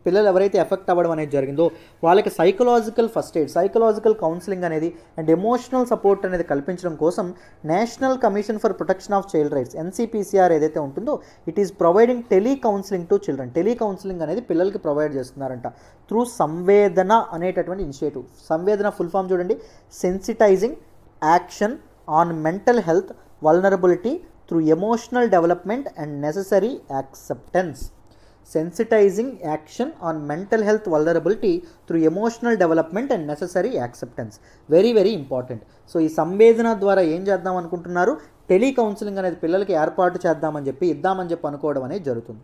పిల్లలు ఎవరైతే ఎఫెక్ట్ అవ్వడం అనేది జరిగిందో వాళ్ళకి psychological first aid, psychological counselling అనేది అండ్ ఎమోషనల్ సపోర్ట్ అనేది కల్పించడం కోసం National Commission for Protection of Child Rights NCPCR ఏదైతే ఉంటుందో it is providing telecounselling to children. Telecounselling అనేది పిల్లలకి ప్రొవైడ్ చేస్తున్నారంట త్రూ సంవేదన అనేటటువంటి ఇనిషియేటివ్. సంవేదన ఫుల్ ఫామ్ చూడండి, sensitising action on mental health vulnerability through emotional development and necessary acceptance. Sensitising action on mental health vulnerability through emotional development and necessary acceptance. Very important. So ఈ సంవేదన ద్వారా ఏం చేద్దాం అనుకుంటున్నారు, టెలికౌన్సిలింగ్ అనేది పిల్లలకి ఏర్పాటు చేద్దామని చెప్పి ఇద్దామని చెప్పి అనుకోవడం అనేది జరుగుతుంది.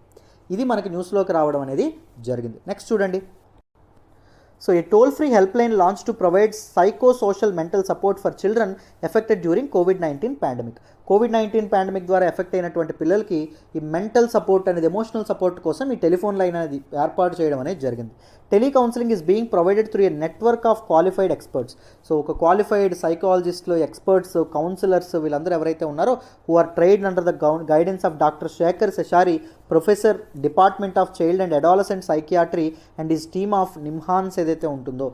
ఇది మనకి న్యూస్లోకి రావడం అనేది జరిగింది. నెక్స్ట్ చూడండి. So a toll-free helpline launched to provide psychosocial mental support for children affected during COVID-19 pandemic. కోవిడ్-19 పాండమిక్ ద్వారా ఎఫెక్ట్ అయినటువంటి పిల్లలకి ఈ మెంటల్ సపోర్ట్ అనేది ఎమోషనల్ సపోర్ట్ కోసం ఈ టెలిఫోన్ లైన్ అనేది ఏర్పాటు చేయడం అనేది జరిగింది. Telecounselling is being provided through a network of qualified experts. So ఒక క్వాలిఫైడ్ సైకాలజిస్టులు, ఎక్స్పర్ట్స్, కౌన్సిలర్స్ వీళ్ళందరూ ఎవరైతే ఉన్నారో who are trained under the guidance of doctor Shekhar Seshadri, professor department of child and adolescent psychiatry and is team of NIMHANS ఏదైతే ఉంటుందో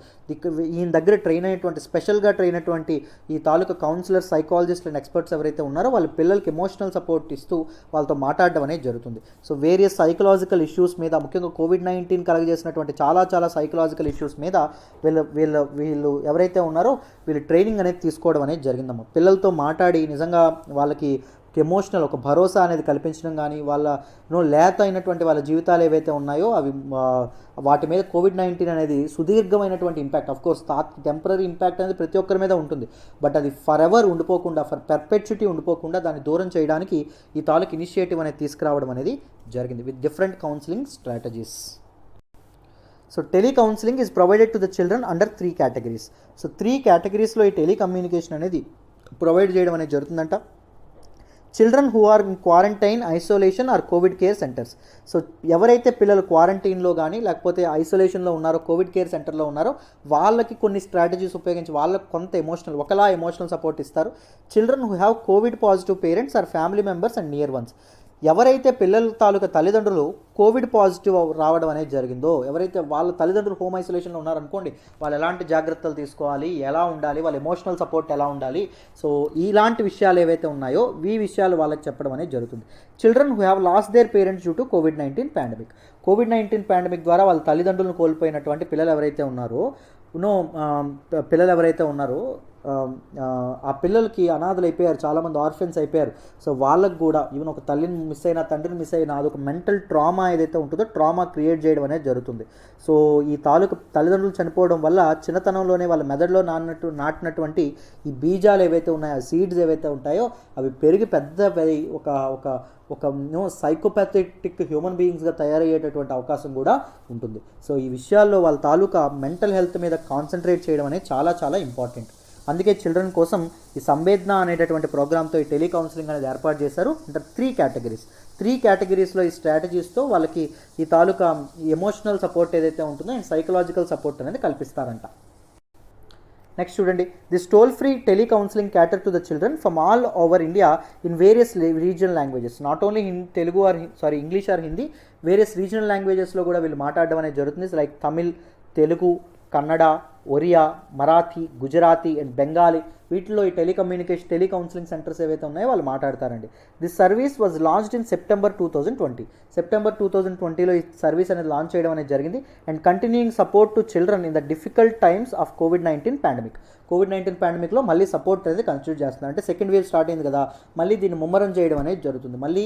ఈయన దగ్గర train అయినటువంటి స్పెషల్గా ట్రైన్ అయినటువంటి ఈ తాలూకా కౌన్సిలర్, సైకాలజిస్ట్ అండ్ ఎక్స్పర్ట్స్ ఎవరైతే ఉన్నారో వాళ్ళ పిల్లలకి ఎమోషనల్ సపోర్ట్ ఇస్తూ వాళ్ళతో మాట్లాడడం అనేది జరుగుతుంది. సో వేరియస్ సైకలాజికల్ ఇష్యూస్ మీద, ముఖ్యంగా కోవిడ్-19 కలగజేసినటువంటి చాలా సైకలాజికల్ ఇష్యూస్ మీద వీళ్ళు ఎవరైతే ఉన్నారో వీళ్ళు ట్రైనింగ్ అనేది తీసుకోవడం అనేది జరిగిందమ్మా. పిల్లలతో మాట్లాడి నిజంగా వాళ్ళకి ఎమోషనల్ ఒక భరోసా అనేది కల్పించడం కానీ వాళ్ళ లేత అయినటువంటి వాళ్ళ జీవితాలు ఏవైతే ఉన్నాయో అవి వాటి మీద కోవిడ్-19 అనేది సుదీర్ఘమైనటువంటి impact, of course temporary impact అనేది ప్రతి ఒక్కరి మీద ఉంటుంది. బట్ అది ఫర్ ఎవర్ ఉండిపోకుండా, ఫర్ పెర్పెచ్యుటీ ఉండిపోకుండా దాన్ని దూరం చేయడానికి ఈ తాలూకు ఇనిషియేటివ్ అనేది తీసుకురావడం అనేది జరిగింది with different counselling strategies. So telecounselling is provided to the children under 3 categories. So 3 కేటగిరీస్లో ఈ టెలికమ్యూనికేషన్ అనేది ప్రొవైడ్ చేయడం అనేది జరుగుతుందంట. Children who are in quarantine, isolation or COVID care centres. So ఎవరైతే పిల్లలు క్వారంటైన్లో కానీ లేకపోతే ఐసోలేషన్లో ఉన్నారో, కోవిడ్ కేర్ సెంటర్లో ఉన్నారో వాళ్ళకి కొన్ని స్ట్రాటజీస్ ఉపయోగించి వాళ్ళకి కొంత ఎమోషనల్ సపోర్ట్ ఇస్తారు. Children who have covid positive parents or family members and near ones. ఎవరైతే పిల్లల తాలూకా తల్లిదండ్రులు కోవిడ్ పాజిటివ్ రావడం అనేది జరిగిందో, ఎవరైతే వాళ్ళ తల్లిదండ్రులు హోమ్ ఐసోలేషన్లో ఉన్నారనుకోండి, వాళ్ళు ఎలాంటి జాగ్రత్తలు తీసుకోవాలి, ఎలా ఉండాలి, వాళ్ళ ఎమోషనల్ సపోర్ట్ ఎలా ఉండాలి, సో ఇలాంటి విషయాలు ఏవైతే ఉన్నాయో ఈ విషయాలు వాళ్ళకి చెప్పడం అనేది జరుగుతుంది. Children who have lost their parents due to COVID-19 pandemic. COVID-19 pandemic ద్వారా వాళ్ళ తల్లిదండ్రులను కోల్పోయినటువంటి పిల్లలు ఎవరైతే ఉన్నారో ఆ పిల్లలకి అనాథలు అయిపోయారు, చాలామంది ఆర్ఫెన్స్ అయిపోయారు. సో వాళ్ళకు కూడా ఈవెన్ ఒక తల్లిని మిస్ అయినా, తండ్రిని మిస్ అయినా అదొక మెంటల్ ట్రామా ఏదైతే ఉంటుందో ట్రామా క్రియేట్ చేయడం అనేది జరుగుతుంది. సో ఈ తాలూకు తల్లిదండ్రులు చనిపోవడం వల్ల చిన్నతనంలోనే వాళ్ళ మెదడులో నాటినటువంటి ఈ బీజాలు ఏవైతే ఉన్నాయో, సీడ్స్ ఏవైతే ఉంటాయో అవి పెరిగి ఒక సైకోపాథెటిక్ హ్యూమన్ బీయింగ్స్గా తయారయ్యేటటువంటి అవకాశం కూడా ఉంటుంది. సో ఈ విషయాల్లో వాళ్ళ తాలూకా మెంటల్ హెల్త్ మీద కాన్సన్ట్రేట్ చేయడం అనేది చాలా ఇంపార్టెంట్. అందుకే చిల్డ్రన్ కోసం ఈ సంవేదన అనేటటువంటి ప్రోగ్రామ్తో ఈ టెలికౌన్సిలింగ్ అనేది ఏర్పాటు చేశారు. అంటే 3 కేటగిరీస్లో ఈ స్ట్రాటజీస్తో వాళ్ళకి ఈ తాలూకా ఎమోషనల్ సపోర్ట్ ఏదైతే ఉంటుందో అండ్ సైకలాజికల్ సపోర్ట్ అనేది కల్పిస్తారంట. నెక్స్ట్ చూడండి, this toll free telecounselling cater to the children from all over India in various regional languages. Not only Telugu or English or Hindi, various regional లాంగ్వేజెస్లో కూడా వీళ్ళు మాట్లాడడం అనేది జరుగుతుంది. లైక్ తమిళ్, తెలుగు, కన్నడ, ఒరియా, మరాఠీ, గుజరాతీ అండ్ బెంగాలీ, వీటిలో ఈ టెలికౌన్సిలింగ్ సెంటర్స్ ఏవైతే ఉన్నాయో వాళ్ళు మాట్లాడతారండి. This service was launched in September 2020. September 2020లో ఈ సర్వీస్ అనేది లాంచ్ చేయడం అనేది జరిగింది. And continuing support to children in the difficult times of కోవిడ్-19 పాండమిక్. కోవిడ్-19 పాండమిక్లో మళ్ళీ సపోర్ట్ అనేది కన్సిడర్ చేస్తున్నారు. అంటే సెకండ్ వేవ్ స్టార్ట్ అయింది కదా, మళ్ళీ దీన్ని ముమ్మరం చేయడం అనేది జరుగుతుంది. మళ్ళీ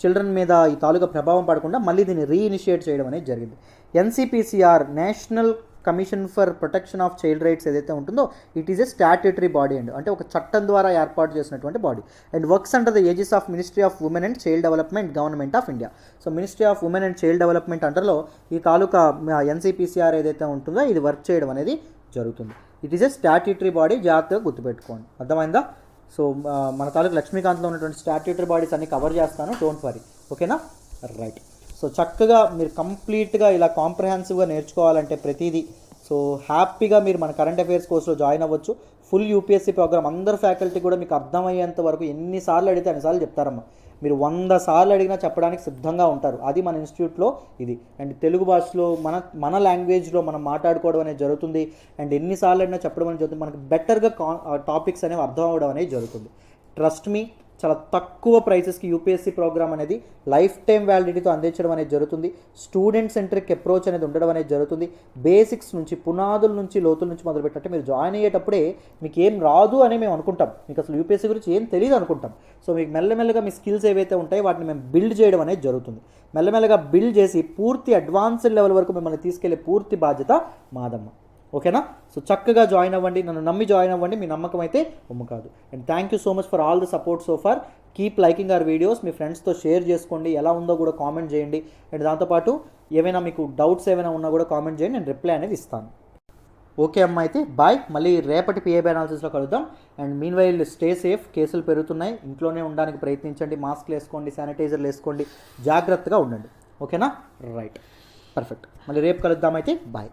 చిల్డ్రన్ మీద ఈ తాలూకా ప్రభావం పడకుండా మళ్ళీ దీన్ని రీఇనిషియేట్ చేయడం అనేది జరిగింది. NCPCR, National Commission for Protection of Child Rights ఏదైతే ఉంటుందో, it is a statutory body and అంటే ఒక చట్టం ద్వారా ఏర్పాటు చేసినటువంటి body. And works under the aegis of Ministry of Women and Child Development, government of India. So Ministry of Women and Child Development అండర్లో ఈ తాలూకా ఎన్సిపిసిఆర్ ఏదైతే ఉంటుందో ఇది వర్క్ చేయడం అనేది జరుగుతుంది. It is a statutory body, జాగ్రత్తగా గుర్తుపెట్టుకోండి. అర్థమైందా? సో మన తాలూకు లక్ష్మీకాంత్లో ఉన్నటువంటి స్టాట్యూటరీ బాడీస్ అన్ని కవర్ చేస్తాను, డోంట్ వరీ. ఓకేనా? రైట్. సో చక్కగా మీరు కంప్లీట్గా ఇలా కాంప్రహెన్సివ్గా నేర్చుకోవాలంటే ప్రతిదీ, సో హ్యాపీగా మీరు మన కరెంట్ అఫైర్స్ కోర్సులో జాయిన్ అవ్వచ్చు. ఫుల్ యూపీఎస్సీ ప్రోగ్రామ్, అందరు ఫ్యాకల్టీ కూడా మీకు అర్థమయ్యేంత వరకు ఎన్నిసార్లు అడిగితే అన్నిసార్లు చెప్తారమ్మా. మీరు 100 సార్లు అడిగినా చెప్పడానికి సిద్ధంగా ఉంటారు. అది మన ఇన్స్టిట్యూట్లో ఇది. అండ్ తెలుగు భాషలో మన లాంగ్వేజ్లో మనం మాట్లాడుకోవడం అనేది జరుగుతుంది. అండ్ ఎన్నిసార్లు అయినా చెప్పడం అనేది జరుగుతుంది. మనకు బెటర్గా టాపిక్స్ అనేవి అర్థం అవ్వడం అనేది జరుగుతుంది. ట్రస్ట్ మీ, చాలా తక్కువ ప్రైసెస్కి యూపీఎస్సీ ప్రోగ్రామ్ అనేది లైఫ్ టైం వ్యాలిడిటీతో అందించడం అనేది జరుగుతుంది. స్టూడెంట్ సెంట్రిక్ అప్రోచ్ అనేది ఉండడం అనేది జరుగుతుంది. బేసిక్స్ నుంచి, పునాదుల నుంచి, లోతుల నుంచి మొదలుపెట్టే మీరు జాయిన్ అయ్యేటప్పుడే మీకు ఏం రాదు అని మేము అనుకుంటాం. మీకు అసలు యూపీఎస్సీ గురించి ఏం తెలియదు అనుకుంటాం. సో మీకు మెల్లమెల్లగా మీ స్కిల్స్ ఏవైతే ఉంటాయో వాటిని మేము బిల్డ్ చేయడం అనేది జరుగుతుంది. మెల్లమెల్లగా బిల్డ్ చేసి పూర్తి అడ్వాన్స్డ్ లెవెల్ వరకు మిమ్మల్ని తీసుకెళ్లే పూర్తి బాధ్యత మాదమ్మ. ఓకేనా? సో చక్కగా జాయిన్ అవ్వండి, నన్ను నమ్మి జాయిన్ అవ్వండి. మీ నమ్మకం అయితే ఒమ్ము కాదు. And thank you so much for all the support so far. Keep liking our videos. మీ ఫ్రెండ్స్తో షేర్ చేసుకోండి, ఎలా ఉందో కూడా కామెంట్ చేయండి. అండ్ దాంతోపాటు ఏమైనా మీకు డౌట్స్ ఏమైనా ఉన్నా కూడా కామెంట్ చేయండి, నేను రిప్లై అనేది ఇస్తాను. ఓకే అమ్మ, అయితే బాయ్. మళ్ళీ రేపటి పిఏబీ అనాలిసిస్లో కలుద్దాం. And mean while stay safe. కేసులు పెరుగుతున్నాయి, ఇంట్లోనే ఉండడానికి ప్రయత్నించండి. మాస్క్లు వేసుకోండి, శానిటైజర్లు వేసుకోండి, జాగ్రత్తగా ఉండండి. ఓకేనా? Right, perfect. మళ్ళీ రేపు కలుద్దాం అయితే. బాయ్.